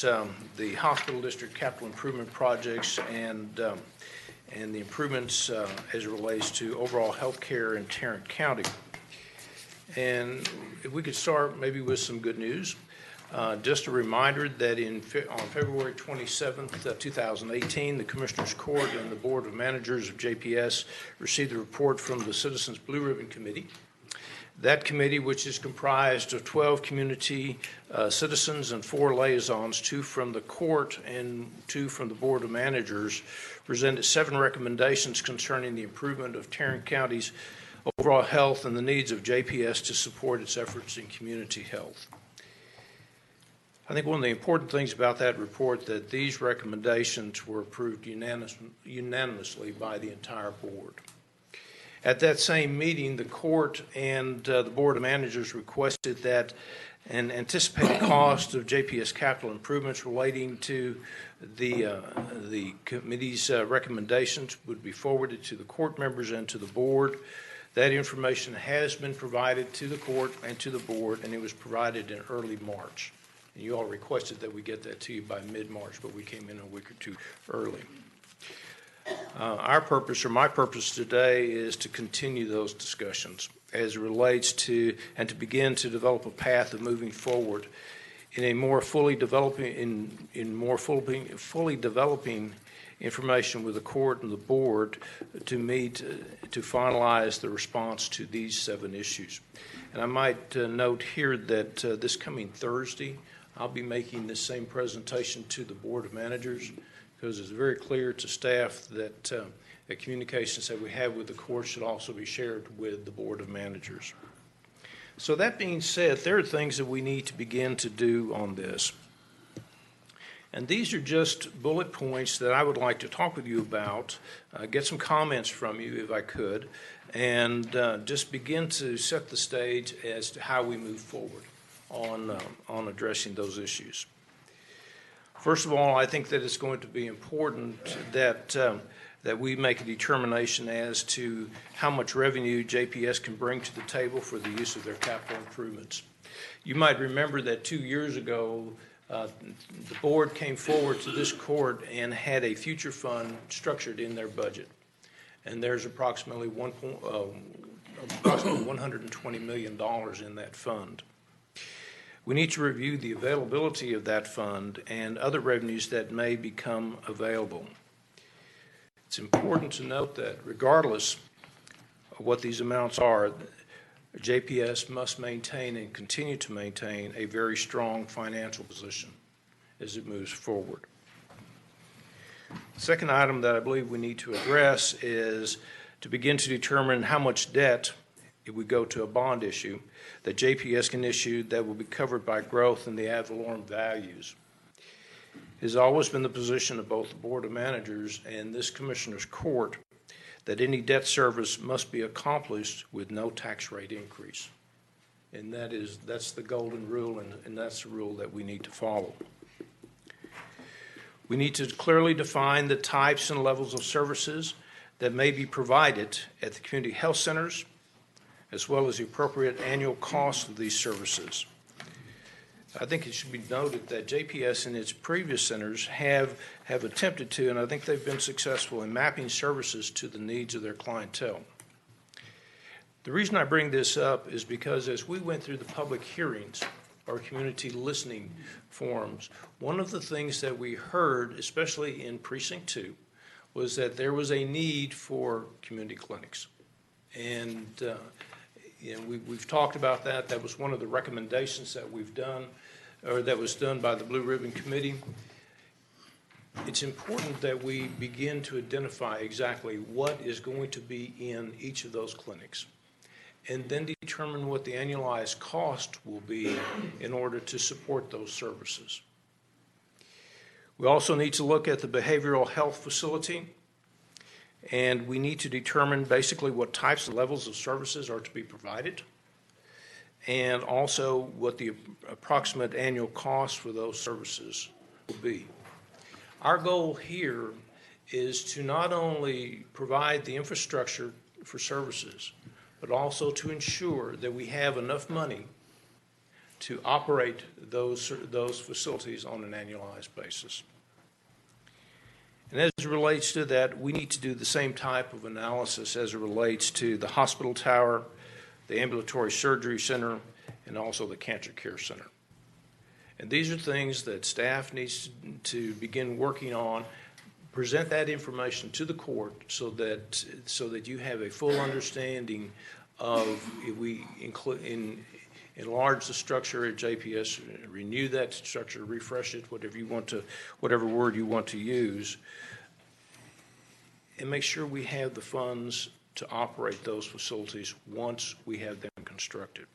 the hospital district capital improvement projects and the improvements as it relates to overall health care in Tarrant County. And if we could start maybe with some good news. Just a reminder that on February 27th, 2018, the Commissioners Court and the Board of Managers of JPS received a report from the Citizens Blue Ribbon Committee. That committee, which is comprised of 12 community citizens and 4 liaisons, 2 from the court and 2 from the Board of Managers, presented 7 recommendations concerning the improvement of Tarrant County's overall health and the needs of JPS to support its efforts in community health. I think one of the important things about that report that these recommendations were approved unanimously by the entire board. At that same meeting, the court and the Board of Managers requested that an anticipated cost of JPS capital improvements relating to the committee's recommendations would be forwarded to the court members and to the board. That information has been provided to the court and to the board, and it was provided in early March. And you all requested that we get that to you by mid-March, but we came in a week or 2 early. Our purpose, or my purpose today, is to continue those discussions as it relates to, and to begin to develop a path of moving forward in a more fully developing, fully developing information with the court and the board to finalize the response to these 7 issues. And I might note here that this coming Thursday, I'll be making this same presentation to the Board of Managers, because it's very clear to staff that the communications that we have with the court should also be shared with the Board of Managers. So that being said, there are things that we need to begin to do on this. And these are just bullet points that I would like to talk with you about, get some comments from you if I could, and just begin to set the stage as to how we move forward on addressing those issues. First of all, I think that it's going to be important that we make a determination as to how much revenue JPS can bring to the table for the use of their capital improvements. You might remember that 2 years ago, the board came forward to this court and had a future fund structured in their budget. And there's approximately $120 million in that fund. We need to review the availability of that fund and other revenues that may become available. It's important to note that regardless of what these amounts are, JPS must maintain and continue to maintain a very strong financial position as it moves forward. The second item that I believe we need to address is to begin to determine how much debt, if we go to a bond issue, that JPS can issue that will be covered by growth in the ad valorem values. It has always been the position of both the Board of Managers and this Commissioner's Court that any debt service must be accomplished with no tax rate increase. And that's the golden rule, and that's the rule that we need to follow. We need to clearly define the types and levels of services that may be provided at the community health centers, as well as the appropriate annual cost of these services. I think it should be noted that JPS and its previous centers have attempted to, and I think they've been successful in mapping services to the needs of their clientele. The reason I bring this up is because as we went through the public hearings, or community listening forums, one of the things that we heard, especially in Precinct 2, was that there was a need for community clinics. And we've talked about that. That was one of the recommendations that we've done, or that was done by the Blue Ribbon Committee. It's important that we begin to identify exactly what is going to be in each of those clinics, and then determine what the annualized cost will be in order to support those services. We also need to look at the behavioral health facility, and we need to determine basically what types and levels of services are to be provided, and also what the approximate annual cost for those services will be. Our goal here is to not only provide the infrastructure for services, but also to ensure that we have enough money to operate those facilities on an annualized basis. And as it relates to that, we need to do the same type of analysis as it relates to the hospital tower, the ambulatory surgery center, and also the cancer care center. And these are things that staff needs to begin working on, present that information to the court so that you have a full understanding of, if we enlarge the structure at JPS, renew that structure, refresh it, whatever word you want to use, and make sure we have the funds to operate those facilities once we have them constructed.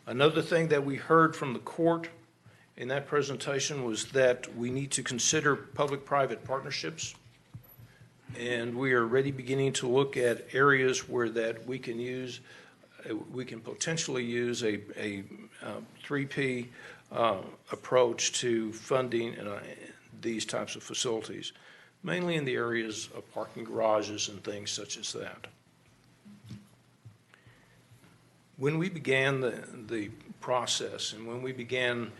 Another thing that we heard from the court in that presentation was that we need to consider public-private partnerships, and we are already beginning to look at areas where that we can potentially use a 3P approach to funding these types of facilities, mainly in the areas of parking garages and things such as that. When we began the process and when we began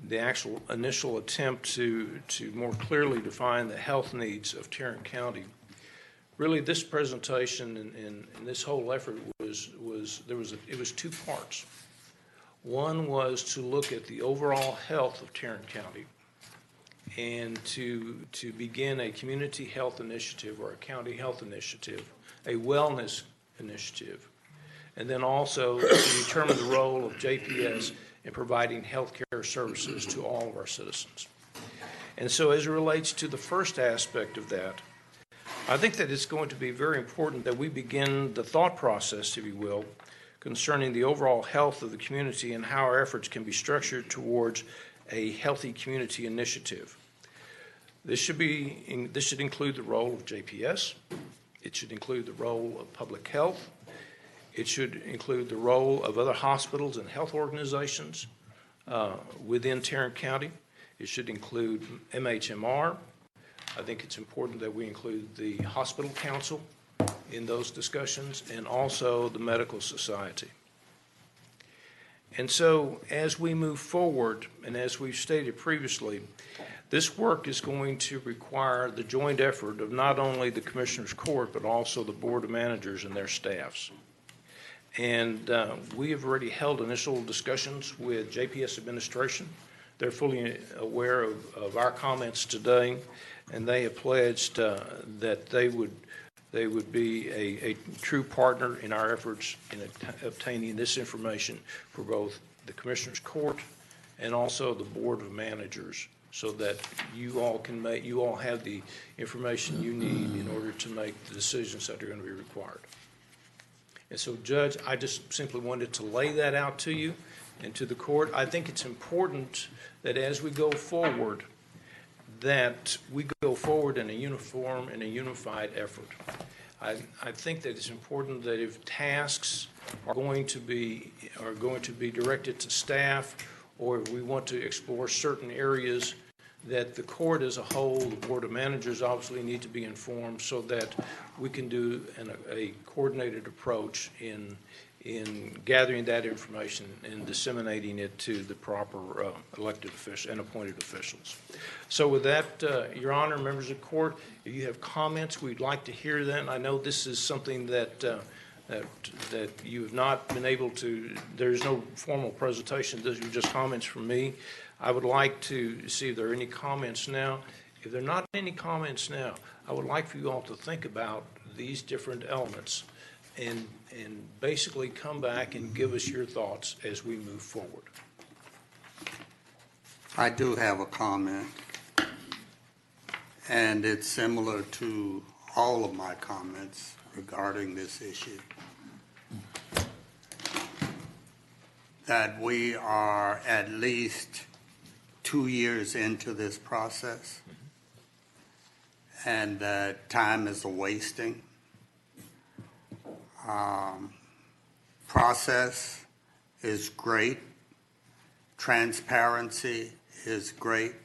the actual initial attempt to more clearly define the health needs of Tarrant County, really this presentation and this whole effort it was two parts. One was to look at the overall health of Tarrant County and to begin a community health initiative or a county health initiative, a wellness initiative, and then also to determine the role of JPS in providing health care services to all of our citizens. And so as it relates to the first aspect of that, I think that it's going to be very important that we begin the thought process, if you will, concerning the overall health of the community and how our efforts can be structured towards a healthy community initiative. This should include the role of JPS. It should include the role of public health. It should include the role of other hospitals and health organizations within Tarrant County. It should include MHMR. I think it's important that we include the hospital council in those discussions and also the medical society. And so as we move forward, and as we've stated previously, this work is going to require the joint effort of not only the Commissioners Court, but also the Board of Managers and their staffs. And we have already held initial discussions with JPS administration. They're fully aware of our comments today, and they have pledged that they would be a true partner in our efforts in obtaining this information for both the Commissioners Court and also the Board of Managers, so that you all have the information you need in order to make the decisions that are going to be required. And so, Judge, I just simply wanted to lay that out to you and to the court. I think it's important that as we go forward, that we go forward in a uniform and a unified effort. I think that it's important that if tasks are going to be directed to staff, or if we want to explore certain areas, that the court as a whole, the Board of Managers obviously need to be informed so that we can do a coordinated approach in gathering that information and disseminating it to the proper elected officials and appointed officials. So with that, Your Honor, members of the court, if you have comments, we'd like to hear them. I know this is something that you have not been able to, there's no formal presentation, these are just comments from me. I would like to see if there are any comments now. If there are not any comments now, I would like for you all to think about these different elements and basically come back and give us your thoughts as we move forward. I do have a comment, and it's similar to all of my comments regarding this issue. That we are at least 2 years into this process, and that time is wasting. Process is great, transparency is great,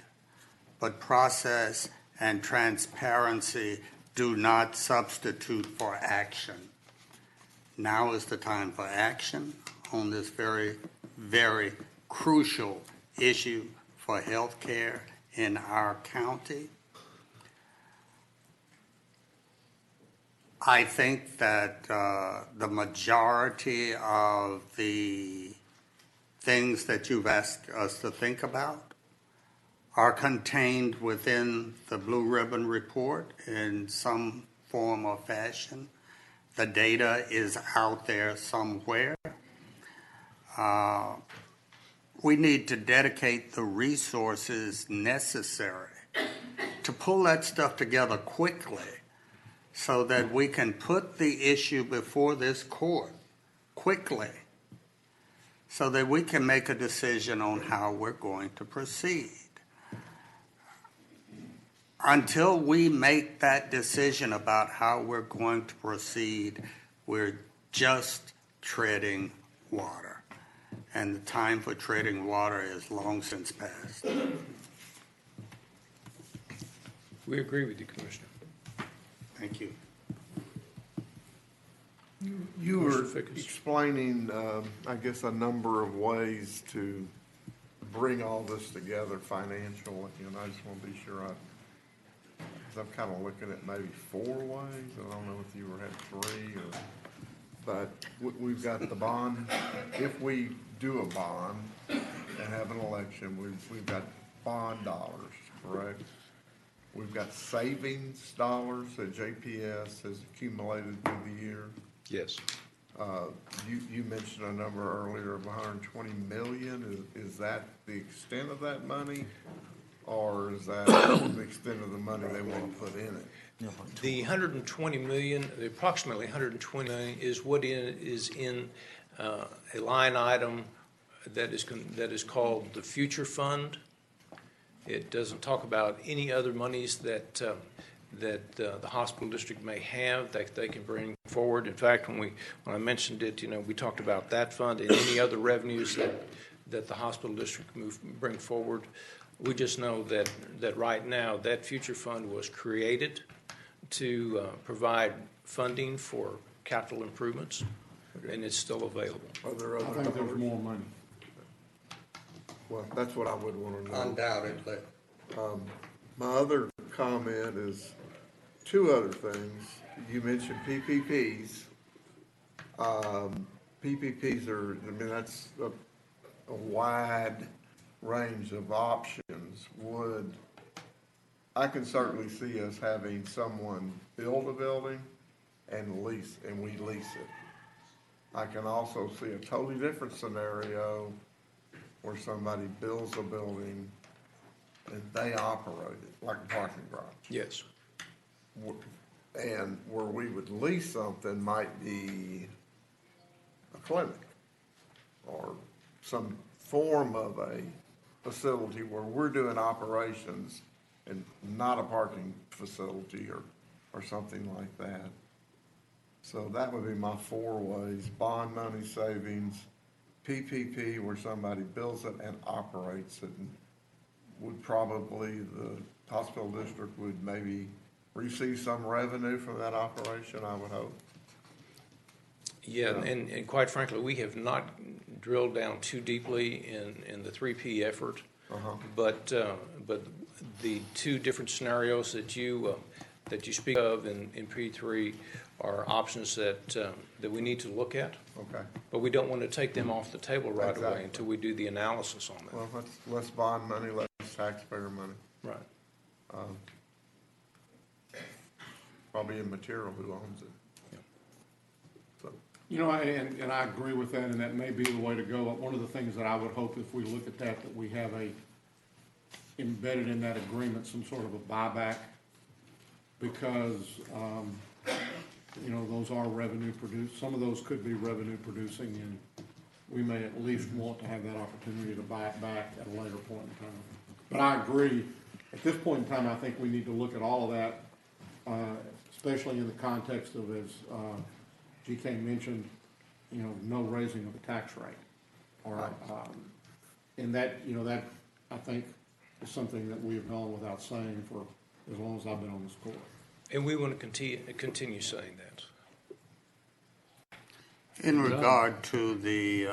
but process and transparency do not substitute for action. Now is the time for action on this very very crucial issue for health care in our county. I think that the majority of the things that you've asked us to think about are contained within the Blue Ribbon Report in some form or fashion. The data is out there somewhere. We need to dedicate the resources necessary to pull that stuff together quickly so that we can put the issue before this court quickly so that we can make a decision on how we're going to proceed. Until we make that decision about how we're going to proceed, we're just treading water. And the time for treading water is long since passed. We agree with you, Commissioner. Thank you. You were Commissioner Fickes. explaining, I guess, a number of ways to bring all this together financially, and I just want to be sure because I'm kind of looking at maybe 4 ways. I don't know if you had 3 or, but we've got the bond. If we do a bond and have an election, we've got bond dollars, correct? We've got savings dollars that JPS has accumulated through the year. Yes. You mentioned a number earlier of 120 million. Is that the extent of that money? Or is that the extent of the money they want to put in it? The 120 million, the approximately 120 million is what is in a line item that is called the Future Fund. It doesn't talk about any other monies that the hospital district may have that they can bring forward. In fact, when I mentioned it, we talked about that fund and any other revenues that the hospital district bring forward. We just know that right now that Future Fund was created to provide funding for capital improvements, and it's still available. Are there I other think there's dollars? more money. Well, that's what I would want to know. Undoubtedly. My other comment is 2 other things. You mentioned PPPs. PPPs are, that's a wide range of options. I can certainly see us having someone build a building and we lease it. I can also see a totally different scenario where somebody builds a building and they operate it, like a parking garage. Yes. And where we would lease something might be a clinic or some form of a facility where we're doing operations and not a parking facility or something like that. So that would be my 4 ways: bond money, savings, PPP where somebody builds it and operates it. And would probably, the hospital district would maybe receive some revenue from that operation, I would hope. Yeah, and quite frankly, we have not drilled down too deeply in the 3P effort. But the 2 different scenarios that you speak of in P3 are options that we need to look at. Okay. But we don't want to take them off the table right Exactly. away until we do the analysis on them. Well, that's less bond money, less taxpayer money. Right. Probably immaterial who owns it. So, And I agree with that, and that may be the way to go. One of the things that I would hope if we look at that we have embedded in that agreement, some sort of a buyback, because, those are revenue produced. Some of those could be revenue producing, and we may at least want to have that opportunity to buy it back at a later point in time. But I agree, at this point in time, I think we need to look at all of that, especially in the context of, as GK mentioned, no raising of the tax rate. Or, and that, that I think is something that we have gone without saying for as long as I've been on this court. And we want to continue saying that. In regard to the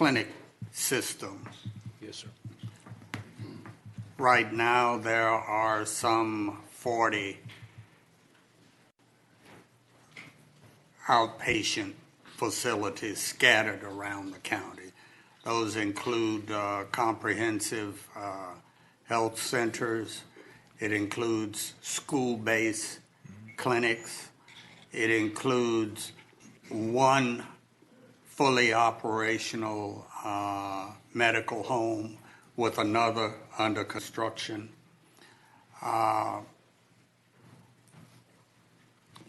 clinic systems. Yes, sir. Right now, there are some 40 outpatient facilities scattered around the county. Those include comprehensive health centers. It includes school-based clinics. It includes one fully operational medical home with another under construction.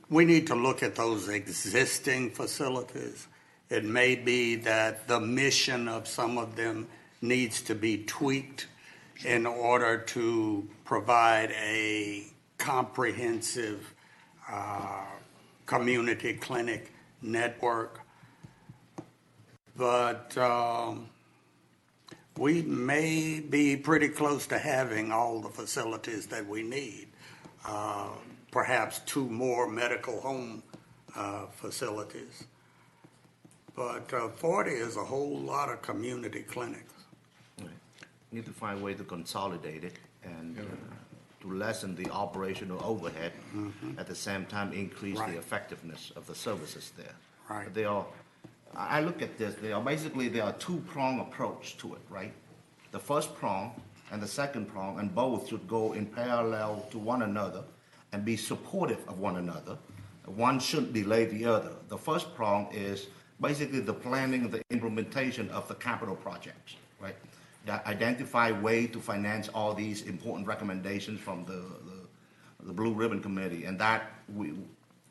We need to look at those existing facilities. It may be that the mission of some of them needs to be tweaked in order to provide a comprehensive community clinic network. But we may be pretty close to having all the facilities that we need. Perhaps 2 more medical home facilities. But 40 is a whole lot of community clinics. Right. Need to find a way to consolidate it and to lessen the operational overhead, at the same time increase the effectiveness of the services there. Right. They are, I look at this, there are 2-prong approach to it, right? The first prong and the second prong, and both should go in parallel to one another and be supportive of one another. One shouldn't delay the other. The first prong is basically the planning and the implementation of the capital projects, right? That identify way to finance all these important recommendations from the Blue Ribbon Committee, and that we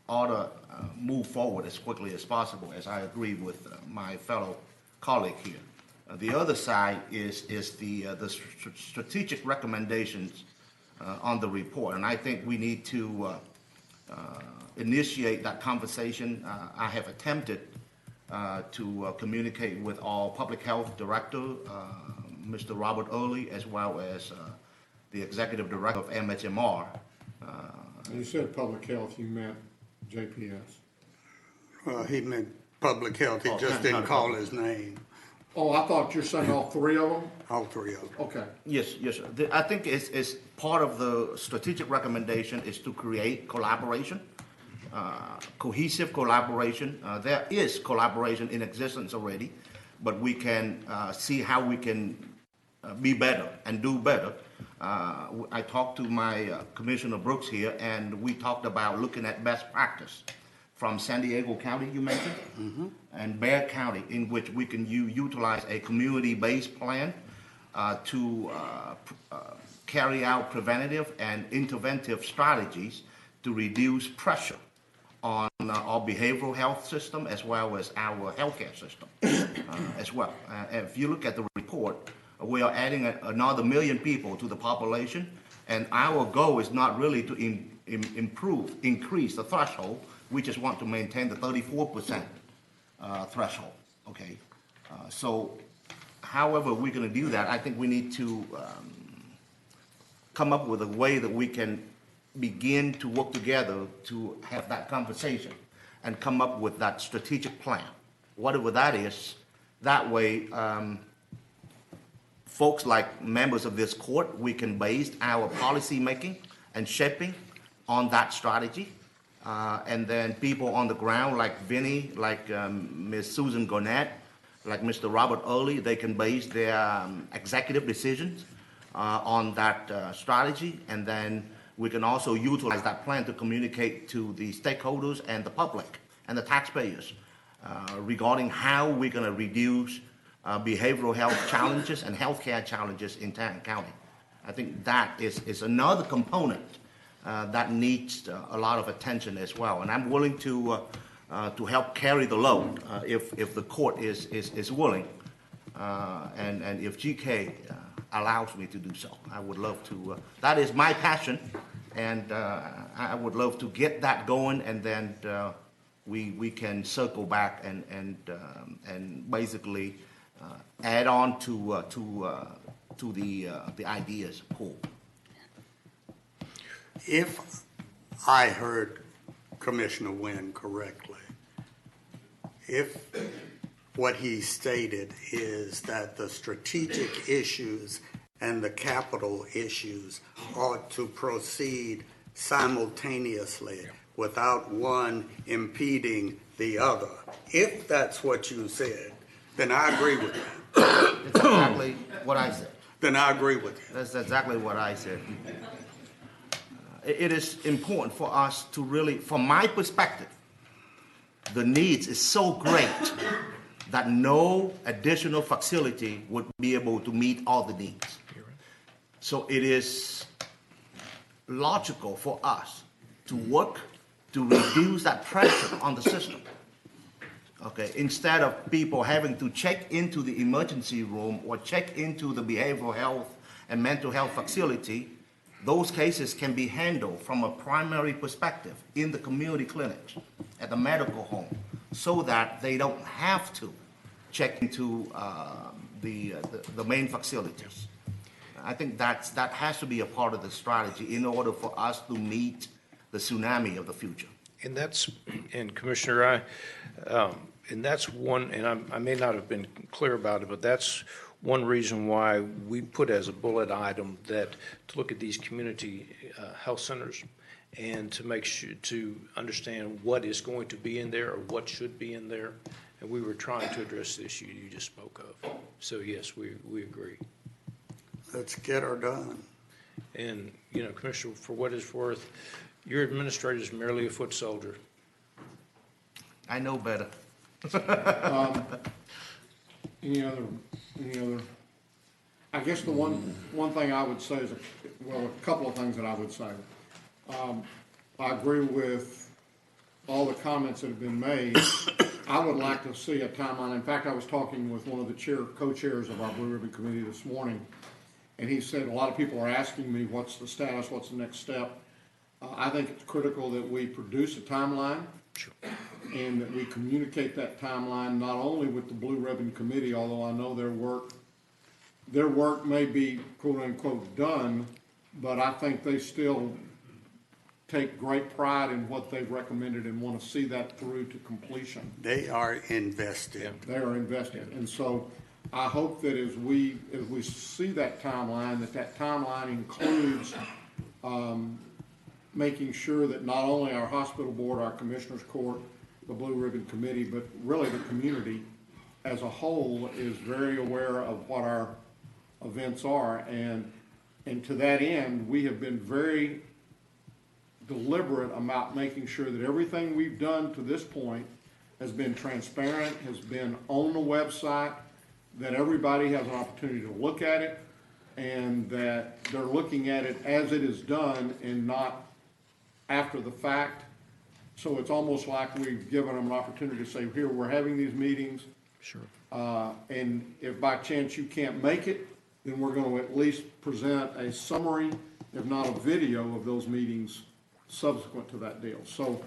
ought to move forward as quickly as possible, as I agree with my fellow colleague here. The other side is the strategic recommendations on the report, and I think we need to initiate that conversation. I have attempted to communicate with our public health director, Mr. Robert Early, as well as the executive director of MHMR. You said public health, you meant JPS. Well, he meant public health, he just didn't call his name. Oh, I thought you're saying all 3 of them? All 3 of them. Okay. Yes, sir. I think it's part of the strategic recommendation is to create collaboration, cohesive collaboration. There is collaboration in existence already, but we can see how we can be better and do better. I talked to my Commissioner Brooks here, and we talked about looking at best practice from San Diego County, you mentioned, and Bexar County, in which we can utilize a community-based plan to carry out preventative and interventive strategies to reduce pressure on our behavioral health system as well as our healthcare system as well. If you look at the report, we are adding another 1 million people to the population, and our goal is not really to increase the threshold. We just want to maintain the 34% threshold, okay? So however we're going to do that, I think we need to come up with a way that we can begin to work together to have that conversation and come up with that strategic plan. Whatever that is, that way folks like members of this court, we can base our policy making and shaping on that strategy. And then people on the ground like Vinny, like Ms. Susan Garnett, like Mr. Robert Early, they can base their executive decisions on that strategy. And then we can also utilize that plan to communicate to the stakeholders and the public and the taxpayers regarding how we're going to reduce behavioral health challenges and healthcare challenges in Tarrant County. I think that is another component that needs a lot of attention as well. And I'm willing to help carry the load if the court is willing, and if GK allows me to do so. I would love to. That is my passion, and I would love to get that going, and then we can circle back and basically add on to the ideas pool. If I heard Commissioner Wynn correctly, if what he stated is that the strategic issues and the capital issues ought to proceed simultaneously without one impeding the other. If that's what you said, then I agree with that. It's exactly what I said. Then I agree with you. That's exactly what I said. It is important for us to really, from my perspective, the needs is so great that no additional facility would be able to meet all the needs. So it is logical for us to work to reduce that pressure on the system. Okay, instead of people having to check into the emergency room or check into the behavioral health and mental health facility, those cases can be handled from a primary perspective in the community clinics, at the medical home, so that they don't have to check into the main facilities. I think that has to be a part of the strategy in order for us to meet the tsunami of the future. And that's, and Commissioner, and that's one, and I may not have been clear about it, but that's one reason why we put as a bullet item that to look at these community health centers and to make sure to understand what is going to be in there or what should be in there. And we were trying to address the issue you just spoke of. So yes, we agree. Let's get her done. And, you know, Commissioner, for what it's worth, your administrator is merely a foot soldier. I know better. Any other, I guess the one thing I would say is, a couple of things that I would say. I agree with all the comments that have been made. I would like to see a timeline. In fact, I was talking with one of the co-chairs of our Blue Ribbon Committee this morning, and he said a lot of people are asking me, what's the status, what's the next step? I think it's critical that we produce a timeline. Sure. And that we communicate that timeline not only with the Blue Ribbon Committee, although I know their work may be quote unquote done, but I think they still take great pride in what they've recommended and want to see that through to completion. They are invested. They are invested. And so I hope that as we see that timeline includes making sure that not only our hospital board, our commissioners court, the Blue Ribbon Committee, but really the community as a whole is very aware of what our events are. And to that end, we have been very deliberate about making sure that everything we've done to this point has been transparent, has been on the website, that everybody has an opportunity to look at it, and that they're looking at it as it is done and not after the fact. So it's almost like we've given them an opportunity to say, here, we're having these meetings. Sure. And if by chance you can't make it, then we're going to at least present a summary, if not a video, of those meetings subsequent to that deal. So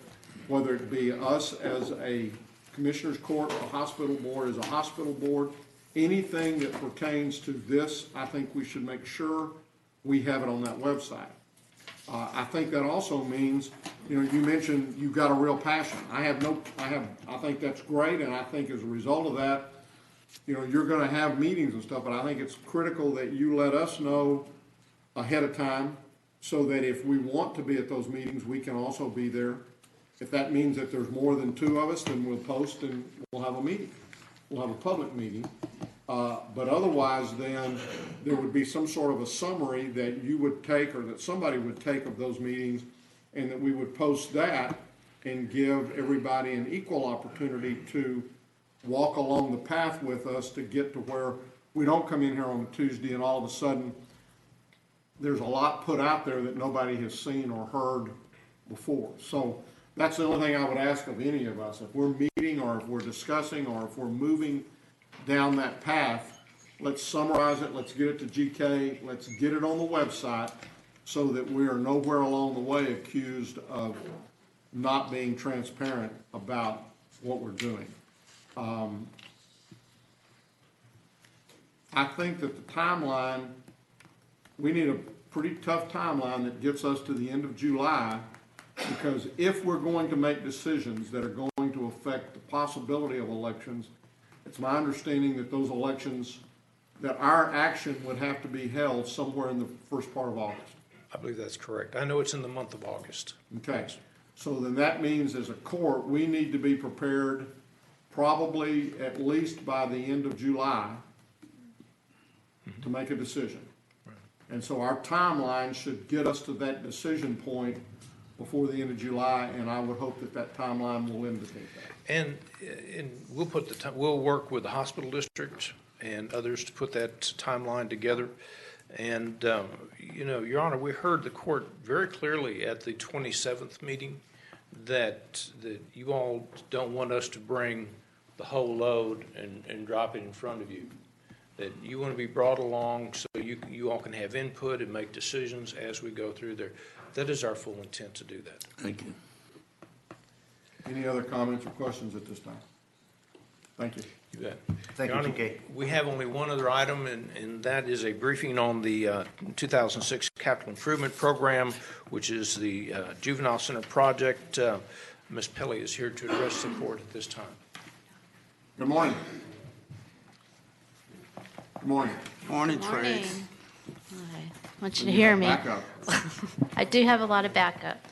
whether it be us as a commissioner's court, a hospital board as a hospital board, anything that pertains to this, I think we should make sure we have it on that website. I think that also means, you know, you mentioned you've got a real passion. I think that's great, and I think as a result of that, you know, you're gonna have meetings and stuff, but I think it's critical that you let us know ahead of time so that if we want to be at those meetings, we can also be there. If that means that there's more than two of us, then we'll post and we'll have a meeting. We'll have a public meeting. But otherwise, then, there would be some sort of a summary that you would take or that somebody would take of those meetings, and that we would post that and give everybody an equal opportunity to walk along the path with us to get to where we don't come in here on a Tuesday and all of a sudden there's a lot put out there that nobody has seen or heard before. So that's the only thing I would ask of any of us. If we're meeting or if we're discussing or if we're moving down that path, let's summarize it, let's get it to GK, let's get it on the website so that we are nowhere along the way accused of not being transparent about what we're doing. I think that the timeline, we need a pretty tough timeline that gets us to the end of July, because if we're going to make decisions that are going to affect the possibility of elections, It's my understanding that those elections, that our action would have to be held somewhere in the first part of August. I believe that's correct. I know it's in the month of August. Okay, so then that means as a court, we need to be prepared probably at least by the end of July to make a decision. And so our timeline should get us to that decision point before the end of July, and I would hope that that timeline will indicate that. And we'll we'll work with the hospital district and others to put that timeline together. And, Your Honor, we heard the court very clearly at the 27th meeting that you all don't want us to bring the whole load and drop it in front of you. That you want to be brought along so you all can have input and make decisions as we go through there. That is our full intent to do that. Thank you. Any other comments or questions at this time? Thank you. You bet. Thank Your you, Honor, GK. we have only one other item, and that is a briefing on the 2006 Capital Improvement Program, which is the Juvenile Center project. Ms. Pelley is here to address the court at this time. Good morning. Good morning. Morning, Morning. Trace. Hi. I want you to hear me. Backup. I do have a lot of backup.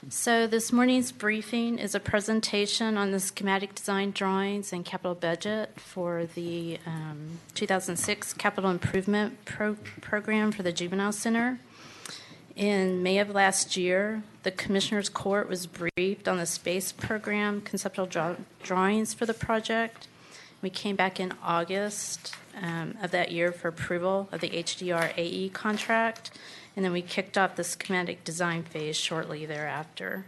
So this morning's briefing is a presentation on the schematic design drawings and capital budget for the 2006 Capital Improvement Program for the Juvenile Center. In May of last year, the Commissioner's Court was briefed on the space program conceptual drawings for the project. We came back in August of that year for approval of the HDR AE contract, and then we kicked off the schematic design phase shortly thereafter.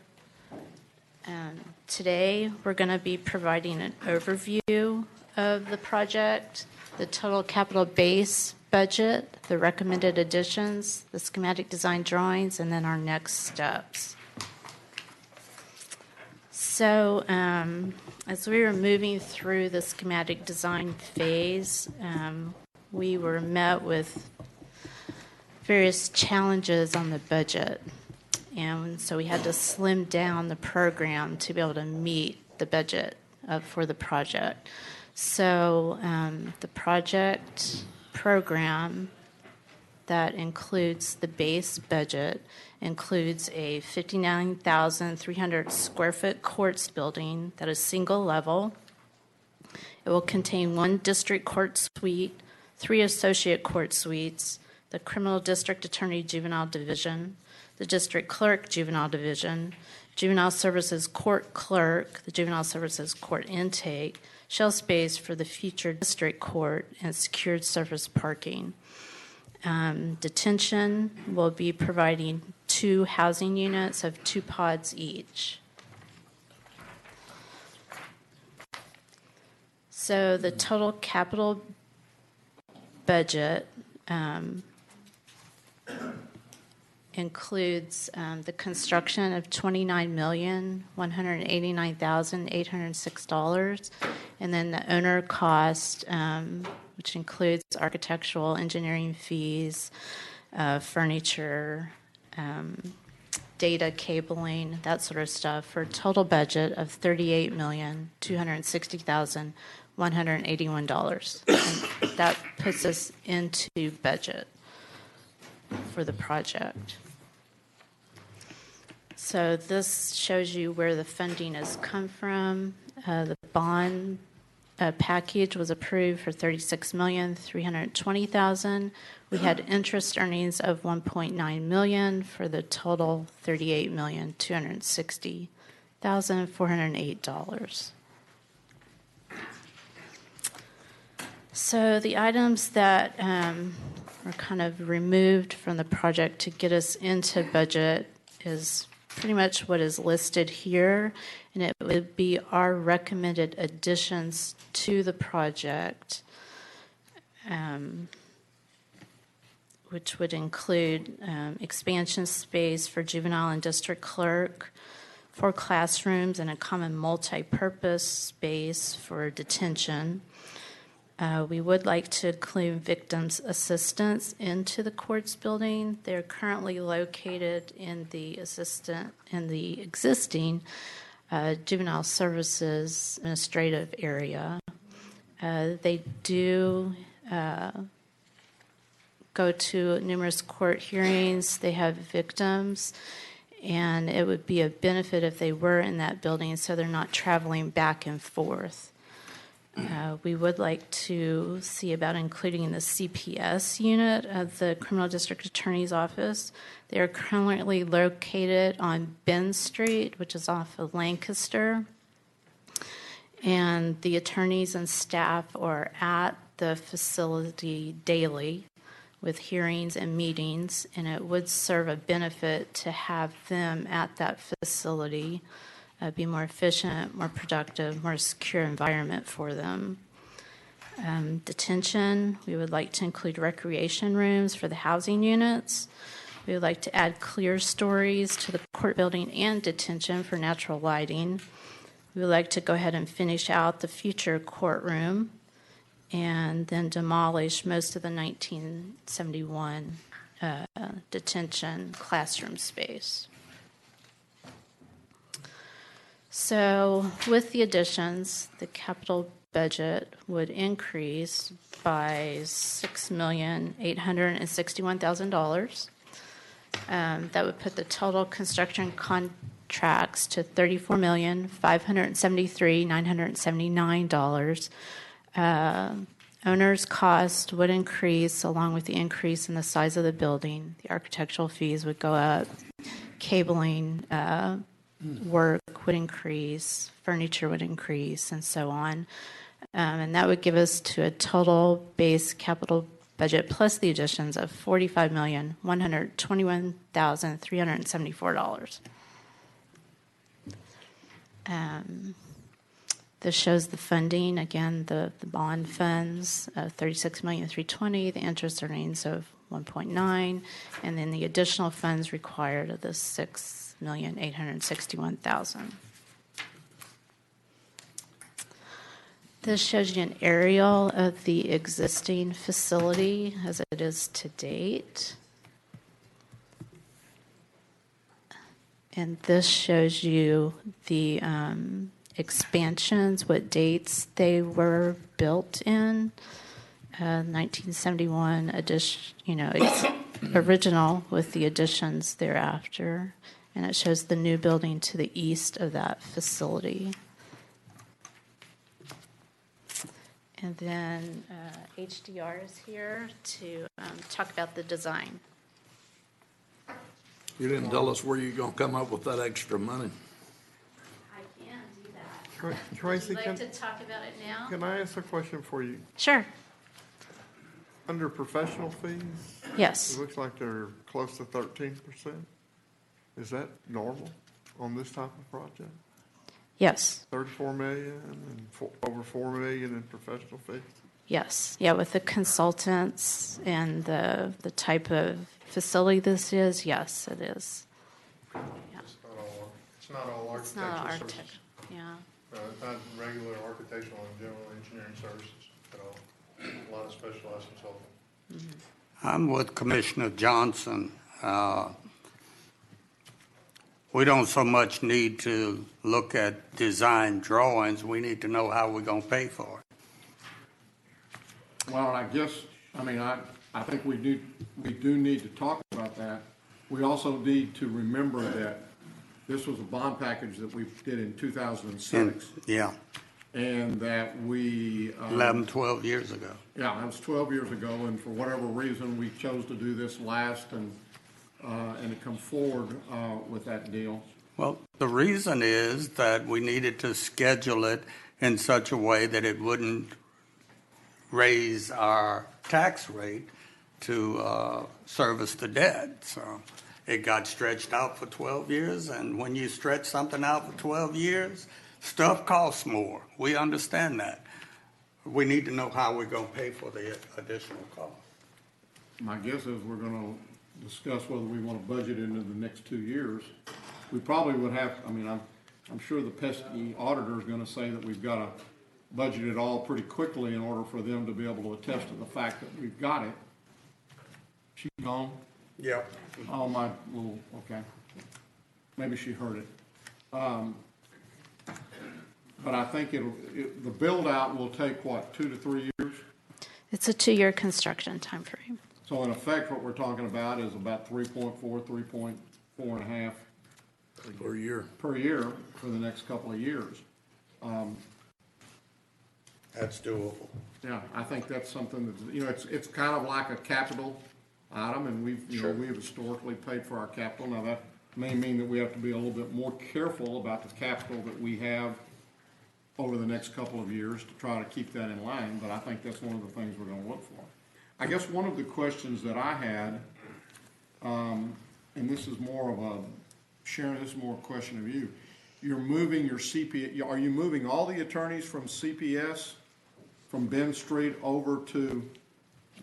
Today, we're going to be providing an overview of the project, the total capital base budget, the recommended additions, the schematic design drawings, and then our next steps. So as we were moving through the schematic design phase, we were met with various challenges on the budget. And so we had to slim down the program to be able to meet the budget for the project. So the project program that includes the base budget includes a 59,300 square foot courts building that is single level. It will contain one district court suite, 3 associate court suites, the Criminal District Attorney Juvenile Division, the District Clerk Juvenile Division, Juvenile Services Court Clerk, the Juvenile Services Court Intake, shell space for the future district court, and secured surface parking. Detention will be providing 2 housing units of 2 pods each. So the total capital budget includes the construction of $29,189,806, and then the owner cost, which includes architectural, engineering fees, furniture, data cabling, that sort of stuff, for a total budget of $38,260,181. And that puts us into budget for the project. So this shows you where the funding has come from. The bond package was approved for $36,320,000. We had interest earnings of $1.9 million for the total $38,260,408. So the items that were kind of removed from the project to get us into budget is pretty much what is listed here, and it would be our recommended additions to the project, which would include expansion space for juvenile and district clerk, 4 classrooms, and a common multi-purpose space for detention. We would like to include victims' assistance into the courts building. They're currently located in the existing juvenile services administrative area. They do go to numerous court hearings. They have victims, and it would be a benefit if they were in that building so they're not traveling back and forth. We would like to see about including the CPS unit of the Criminal District Attorney's Office. They are currently located on Ben Street, which is off of Lancaster. And the attorneys and staff are at the facility daily with hearings and meetings, and it would serve a benefit to have them at that facility. Be more efficient, more productive, more secure environment for them. Detention, we would like to include recreation rooms for the housing units. We would like to add clear stories to the court building and detention for natural lighting. We would like to go ahead and finish out the future courtroom and then demolish most of the 1971 detention classroom space. So with the additions, the capital budget would increase by $6,861,000. That would put the total construction contracts to $34,573,979. Owner's cost would increase along with the increase in the size of the building. The architectural fees would go up. Cabling work would increase, furniture would increase, and so on. And that would give us to a total base capital budget plus the additions of $45,121,374. This shows the funding. Again, the bond funds of $36,320,000, the interest earnings of 1.9, and then the additional funds required of the $6,861,000. This shows you an aerial of the existing facility as it is to date. And this shows you the expansions, what dates they were built in. 1971 original with the additions thereafter. And it shows the new building to the east of that facility. And then HDR is here to talk about the design. You didn't tell us where you're going to come up with that extra money. I can do that. Tracy, Would you like to talk about it now? Can I ask a question for you? Sure. Under professional fees? Yes. It looks like they're close to 13%. Is that normal on this type of project? Yes. 34 million and over 4 million in professional fees? Yes. Yeah, with the consultants and the type of facility this is, yes, it is. Yeah. It's not all architectural It's not services. architect, yeah. It's not regular architectural and general engineering services at all. A lot of specialized consulting. I'm with Commissioner Johnson. We don't so much need to look at design drawings. We need to know how we're going to pay for it. Well, I guess, I think we do need to talk about that. We also need to remember that this was a bond package that we did in 2006. Yeah. And that we... 11, 12 years ago. Yeah, that was 12 years ago, and for whatever reason, we chose to do this last and to come forward with that deal. Well, the reason is that we needed to schedule it in such a way that it wouldn't raise our tax rate to service the debt. So it got stretched out for 12 years, and when you stretch something out for 12 years, stuff costs more. We understand that. We need to know how we're going to pay for the additional cost. My guess is we're going to discuss whether we want to budget into the next 2 years. We probably would have, I'm sure the pesky auditor is going to say that we've got to budgeted all pretty quickly in order for them to be able to attest to the fact that we've got it. She gone? Yep. Oh, my little, okay. Maybe she heard it. But I think the build-out will take, what, 2 to 3 years? It's a 2-year construction timeframe. So in effect, what we're talking about is about 3.4, 3.4 and a half Per year. per year for the next couple of years. That's doable. Yeah, I think that's something that, you know, it's kind of like a capital item, and we've, you know, we've historically paid for our capital. Now, that may mean that we have to be a little bit more careful about the capital that we have over the next couple of years to try to keep that in line, but I think that's one of the things we're gonna look for. I guess one of the questions that I had, and this is more of a, Sharon, this is more a question of you. You're moving your CPS, are you moving all the attorneys from CPS, from Ben Street over to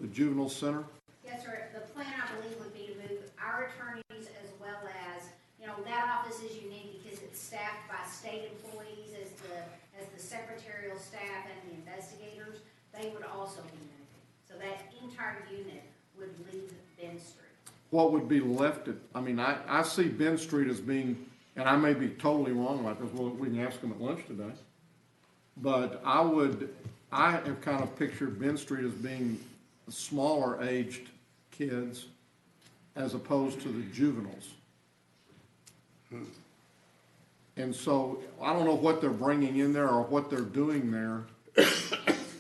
the juvenile center? Yes, sir. The plan, I believe, would be to move our attorneys as well as, you know, that office is unique because it's staffed by state employees as the secretarial staff and the investigators. They would also be moving. So that entire unit would leave Ben Street. What would be left at, I mean, I see Ben Street as being, and I may be totally wrong about this, we can ask them at lunch today. But I have kind of pictured Ben Street as being smaller aged kids as opposed to the juveniles. And so I don't know what they're bringing in there or what they're doing there.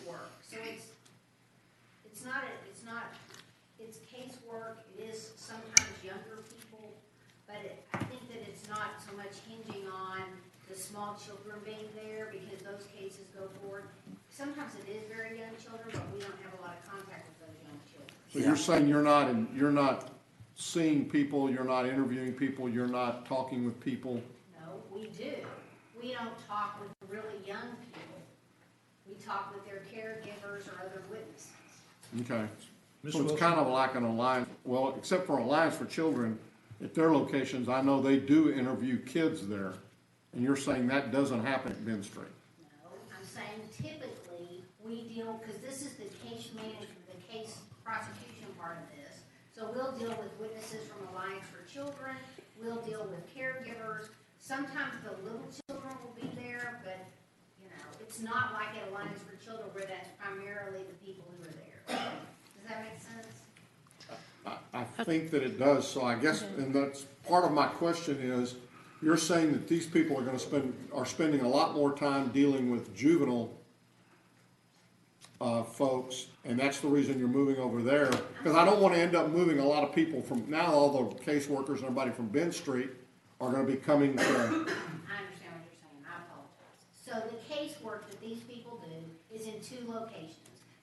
Work. So it's casework. It is sometimes younger people, but I think that it's not so much hinging on the small children being there because those cases go forward. Sometimes it is very young children, but we don't have a lot of contact with those young children. So you're saying you're not seeing people, you're not interviewing people, you're not talking with people? No, we do. We don't talk with really young people. We talk with their caregivers or other witnesses. Okay. So it's kind of like an alliance, well, except for Alliance for Children, at their locations, I know they do interview kids there. And you're saying that doesn't happen at Ben Street? No, I'm saying typically we deal, because this is the case management, the case prosecution part of this. So we'll deal with witnesses from Alliance for Children, we'll deal with caregivers. Sometimes the little children will be there, but, you know, it's not like at Alliance for Children where that's primarily the people who are there. Does that make sense? I think that it does, so I guess, and that's, part of my question is, you're saying that these people are spending a lot more time dealing with juvenile folks, and that's the reason you're moving over there, because I don't want to end up moving a lot of people from, now all the caseworkers and everybody from Ben Street are going to be coming to. I understand what you're saying, I apologize. So the casework that these people do is in 2 locations.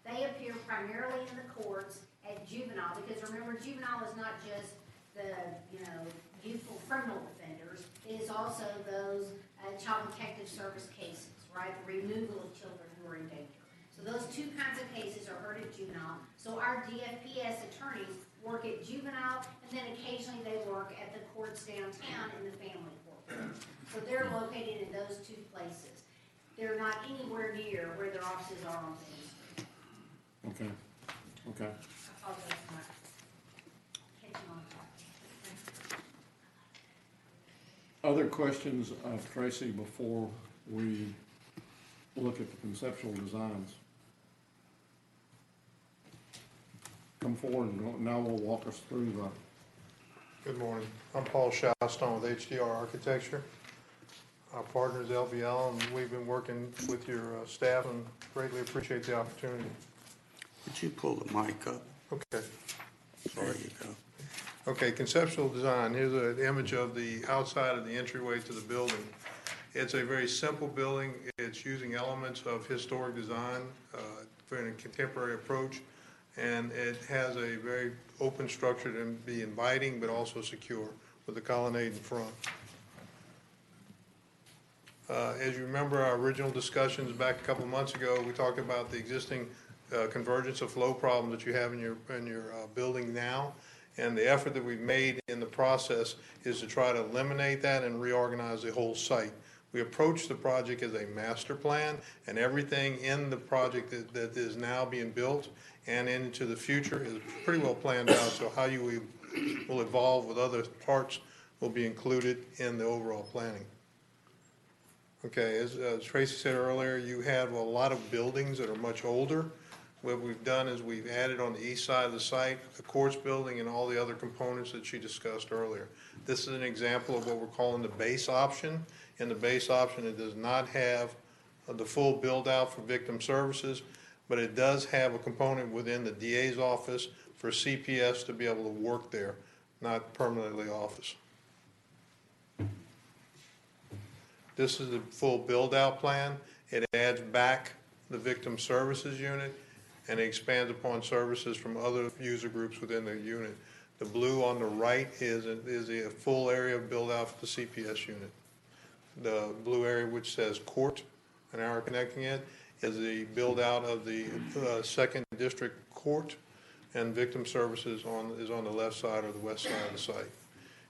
They appear primarily in the courts at juvenile, because remember, juvenile is not just the, you know, youthful criminal offenders, it is also those child protective service cases, right? The removal of children who are in danger. So those 2 kinds of cases are heard at juvenile. So our DFPS attorneys work at juvenile, and then occasionally they work at the courts downtown in the family court. So they're located in those 2 places. They're not anywhere near where their offices are on Main Street. Okay, okay. I apologize for not catching on. Other questions of Tracy before we look at the conceptual designs? Come forward and now we'll walk us through the. Good morning. I'm Paul Showstone with HDR Architecture. Our partner is LVL, and we've been working with your staff and greatly appreciate the opportunity. Would you pull the mic up? Okay. There you go. Okay, conceptual design. Here's an image of the outside of the entryway to the building. It's a very simple building. It's using elements of historic design for a contemporary approach, and it has a very open structure to be inviting but also secure with a colonnade in front. As you remember our original discussions back a couple of months ago, we talked about the existing convergence of flow problem that you have in your building now. And the effort that we've made in the process is to try to eliminate that and reorganize the whole site. We approach the project as a master plan, and everything in the project that is now being built and into the future is pretty well planned out. So how you will evolve with other parts will be included in the overall planning. Okay, as Tracy said earlier, you have a lot of buildings that are much older. What we've done is we've added on the east side of the site the courts building and all the other components that she discussed earlier. This is an example of what we're calling the base option. In the base option, it does not have the full build out for victim services, but it does have a component within the DA's office for CPS to be able to work there, not permanently office. This is the full build-out plan. It adds back the victim services unit, and it expands upon services from other user groups within the unit. The blue on the right is a full area of build-out for the CPS unit. The blue area which says court, and now we're connecting it, is the build-out of the second district court, and victim services is on the left side or the west side of the site.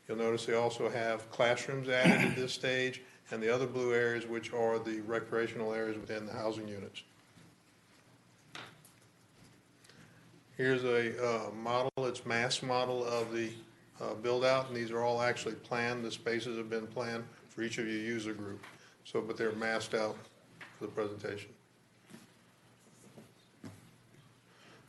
You'll notice they also have classrooms added at this stage, and the other blue areas, which are the recreational areas within the housing units. Here's a model, it's mass model of the build-out, and these are all actually planned. The spaces have been planned for each of your user group. So, but they're massed out for the presentation.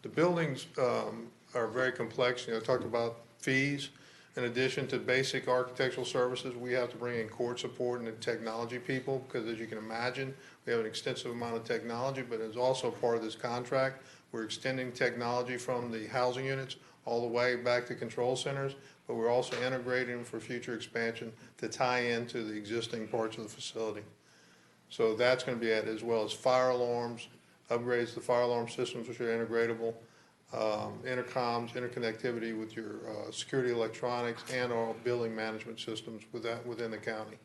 The buildings are very complex. You know, I talked about fees. In addition to basic architectural services, we have to bring in court support and the technology people, because as you can imagine, we have an extensive amount of technology, but as also part of this contract, we're extending technology from the housing units all the way back to control centers, but we're also integrating for future expansion to tie into the existing parts of the facility. So that's going to be added, as well as fire alarms, upgrades to fire alarm systems which are integratable, intercoms, interconnectivity with your security electronics, and our building management systems within the county.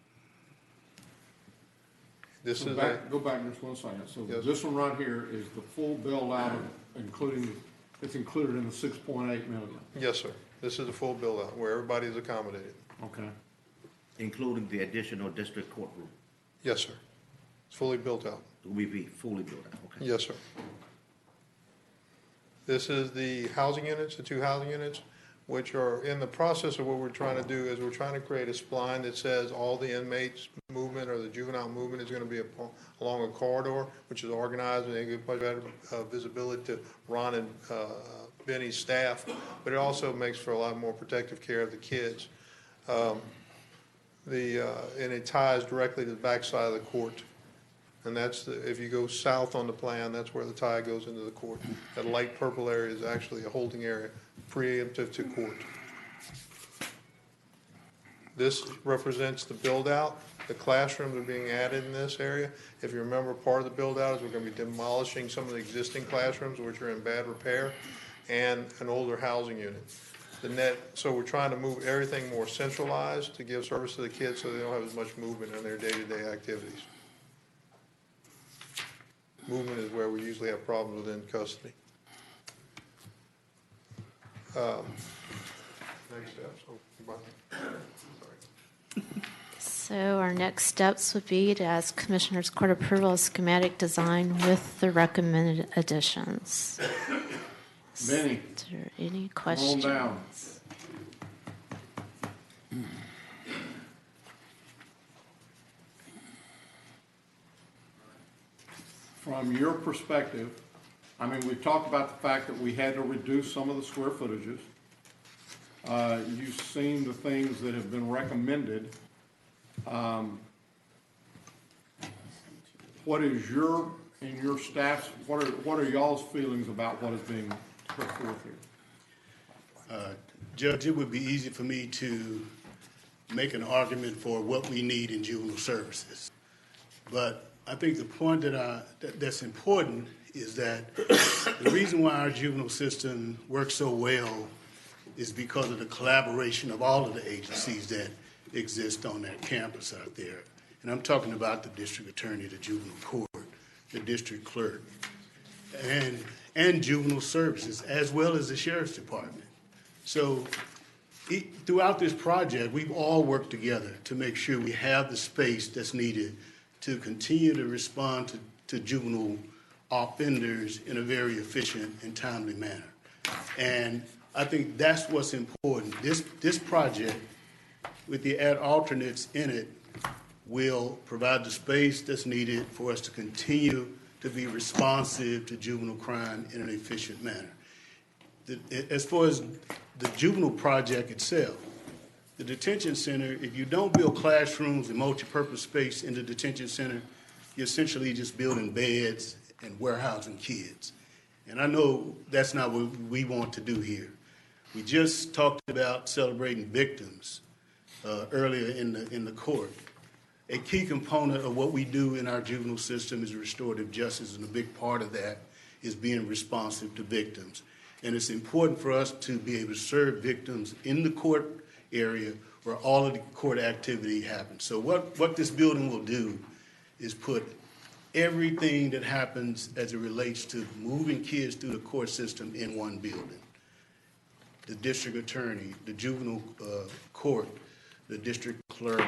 This So is go back just 1 second. So Yes. this one right here is the full build out, including, it's included in the 6.8 million. Yes, sir. This is a full build out where everybody is accommodated. Okay. Including the additional district courtroom. Yes, sir. It's fully built out. Will be fully built out, okay? Yes, sir. This is the housing units, the 2 housing units, which are in the process of what we're trying to do is we're trying to create a spline that says all the inmates movement or the juvenile movement is going to be along a corridor, which is organized, and they get much better visibility to Ron and Benny's staff, but it also makes for a lot more protective care of the kids. And it ties directly to the backside of the court. And that's, if you go south on the plan, that's where the tie goes into the court. That light purple area is actually a holding area, preemptive to court. This represents the build-out. The classrooms are being added in this area. If you remember, part of the build-out is we're going to be demolishing some of the existing classrooms, which are in bad repair, and an older housing unit. So we're trying to move everything more centralized to give service to the kids so they don't have as much movement in their day-to-day activities. Movement is where we usually have problems within custody. Next steps. Oh, sorry. So our next steps would be to ask Commissioners Court approval of schematic design with the recommended additions. Benny. Is there any Come on questions? down. From your perspective, I mean, we've talked about the fact that we had to reduce some of the square footages. You've seen the things that have been recommended. What is your and your staff's, what are y'all's feelings about what is being put forth here? Judge, it would be easy for me to make an argument for what we need in juvenile services. But I think the point that's important is that the reason why our juvenile system works so well is because of the collaboration of all of the agencies that exist on that campus out there. And I'm talking about the district attorney, the juvenile court, the district clerk, and juvenile services, as well as the sheriff's department. So throughout this project, we've all worked together to make sure we have the space that's needed to continue to respond to juvenile offenders in a very efficient and timely manner. And I think that's what's important. This project, with the ad alternates in it, will provide the space that's needed for us to continue to be responsive to juvenile crime in an efficient manner. As far as the juvenile project itself, the detention center, if you don't build classrooms and multipurpose space in the detention center, you're essentially just building beds and warehousing kids. And I know that's not what we want to do here. We just talked about celebrating victims earlier in the court. A key component of what we do in our juvenile system is restorative justice, and a big part of that is being responsive to victims. And it's important for us to be able to serve victims in the court area where all of the court activity happens. So what this building will do is put everything that happens as it relates to moving kids through the court system in one building. The district attorney, the juvenile court, the district clerk,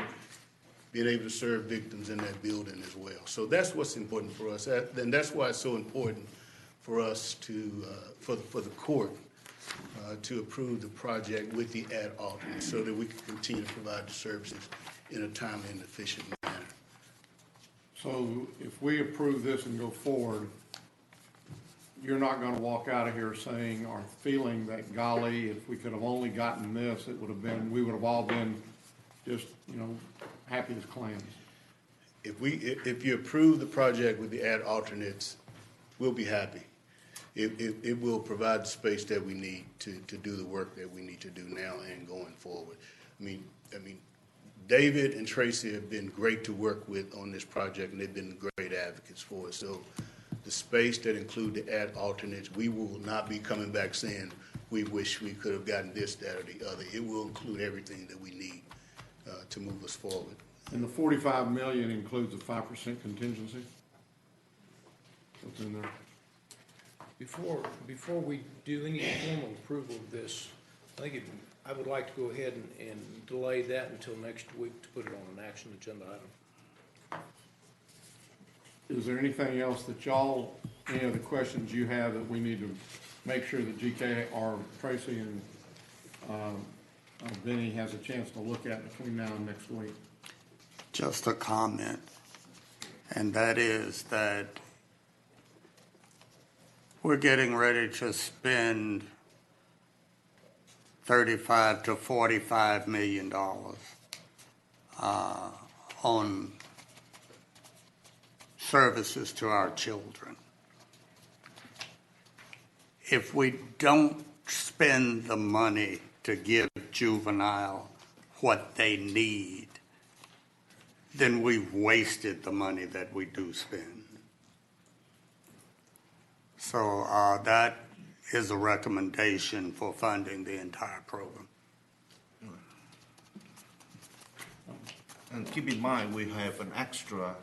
being able to serve victims in that building as well. So that's what's important for us. And that's why it's so important for us to, for the court to approve the project with the ad alternate so that we can continue to provide the services in a timely and efficient manner. So if we approve this and go forward, you're not gonna walk out of here saying or feeling that, golly, if we could have only gotten this, it would have been, we would have all been just, happy as clams. If you approve the project with the ad alternates, we'll be happy. It will provide the space that we need to do the work that we need to do now and going forward. I mean, David and Tracy have been great to work with on this project, and they've been great advocates for us. So the space that include the ad alternates, we will not be coming back saying we wish we could have gotten this, that, or the other. It will include everything that we need to move us forward. And the 45 million includes a 5% contingency? What's in there? Before we do any formal approval of this, I would like to go ahead and delay that until next week to put it on an action agenda item. Is there anything else that y'all, any other questions you have that we need to make sure that GK or Tracy and Benny has a chance to look at between now and next week? Just a comment, and that is that we're getting ready to spend $35 to $45 million on services to our children. If we don't spend the money to give juvenile what they need, then we've wasted the money that we do spend. So that is a recommendation for funding the entire program. And keep in mind, we have an extra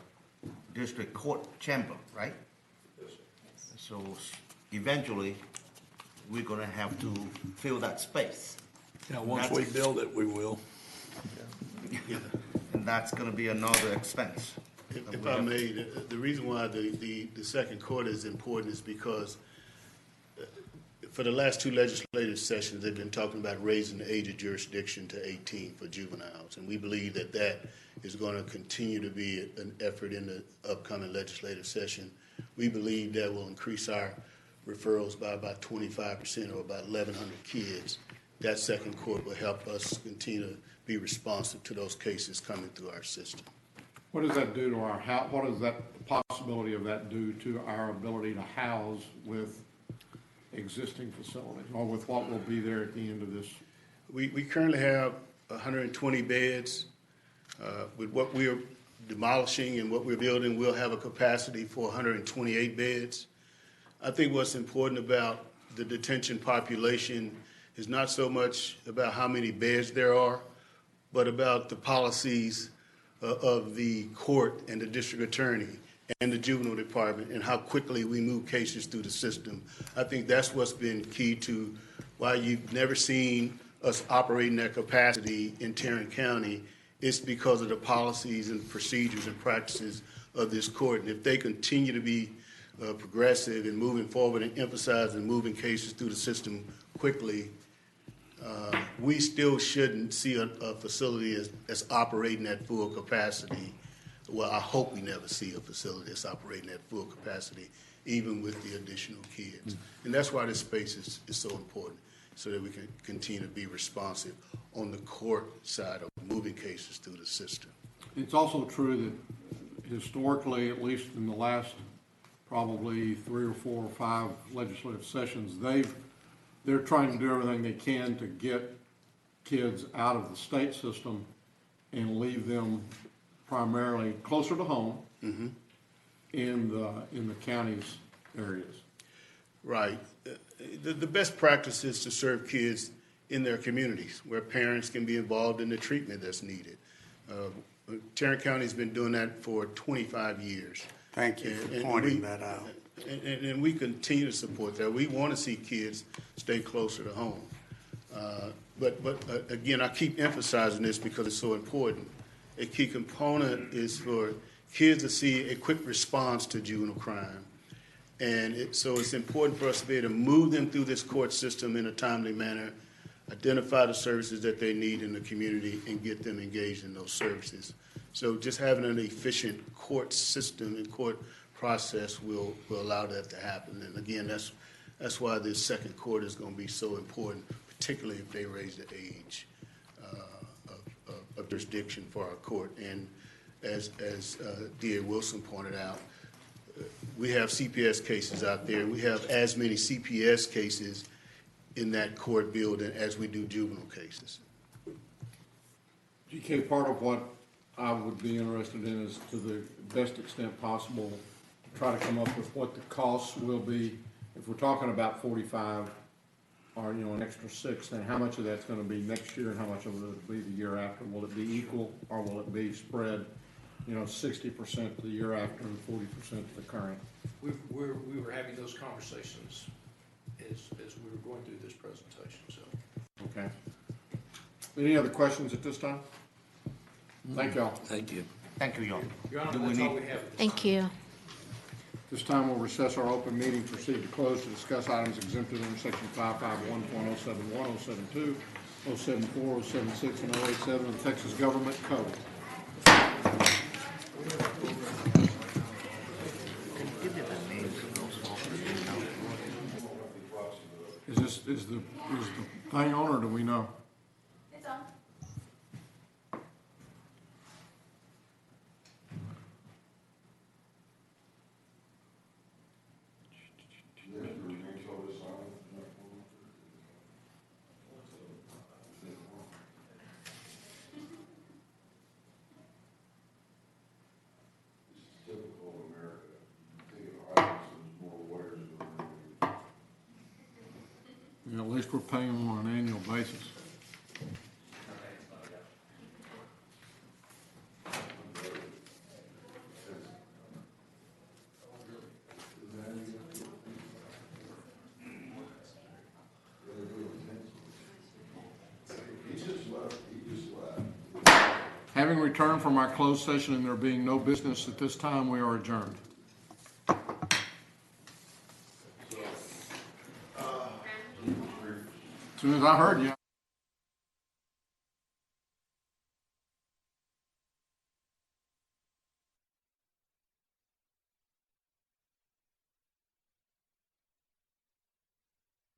district court chamber, right? Yes. So eventually, we're gonna have to fill that space. Yeah, once we build it, we will. Yeah. And that's gonna be another expense. If I may, the reason why the second court is important is because for the last two legislative sessions, they've been talking about raising the age of jurisdiction to 18 for juveniles. And we believe that that is going to continue to be an effort in the upcoming legislative session. We believe that will increase our referrals by about 25% or about 1,100 kids. That second court will help us continue to be responsive to those cases coming through our system. What does that do to our house? What does that possibility of that do to our ability to house with existing facilities, or with what will be there at the end of this? We currently have 120 beds. With what we're demolishing and what we're building, we'll have a capacity for 128 beds. I think what's important about the detention population is not so much about how many beds there are, but about the policies of the court and the district attorney and the juvenile department and how quickly we move cases through the system. I think that's what's been key to why you've never seen us operating at capacity in Tarrant County, it's because of the policies and procedures and practices of this court. And if they continue to be progressive and moving forward and emphasizing moving cases through the system quickly, we still shouldn't see a facility as operating at full capacity. Well, I hope we never see a facility that's operating at full capacity, even with the additional kids. And that's why this space is so important, so that we can continue to be responsive on the court side of moving cases through the system. It's also true that historically, at least in the last probably 3 or 4 or 5 legislative sessions, they're trying to do everything they can to get kids out of the state system and leave them primarily closer to home in the county's areas. Right. The best practice is to serve kids in their communities where parents can be involved in the treatment that's needed. Tarrant County's been doing that for 25 years. Thank you for pointing that out. And we continue to support that. We want to see kids stay closer to home. But again, I keep emphasizing this because it's so important. A key component is for kids to see a quick response to juvenile crime. And so it's important for us to be able to move them through this court system in a timely manner, identify the services that they need in the community, and get them engaged in those services. So just having an efficient court system and court process will allow that to happen. And again, that's why this second court is going to be so important, particularly if they raise the age of jurisdiction for our court. And as D.A. Wilson pointed out, we have CPS cases out there. We have as many CPS cases in that court building as we do juvenile cases. GK, part of what I would be interested in is, to the best extent possible, try to come up with what the costs will be. If we're talking about 45 or, an extra 6, then how much of that's going to be next year and how much of it will be the year after? Will it be equal, or will it be spread, 60% the year after and 40% the current? We were having those conversations as we were going through this presentation, so. Okay. Any other questions at this time? Thank y'all. Thank you. Thank you, y'all. Your Honor, that's all we have. Thank you. This time we'll recess our open meeting, proceed to close to discuss items exempted under section 551.071, 072, 074, 076, and 087 of the Texas Government Code. Is the thing on, or do we know? It's on. At least we're paying them on an annual basis. Having returned from our closed session and there being no business at this time, we are adjourned. As soon as I heard you.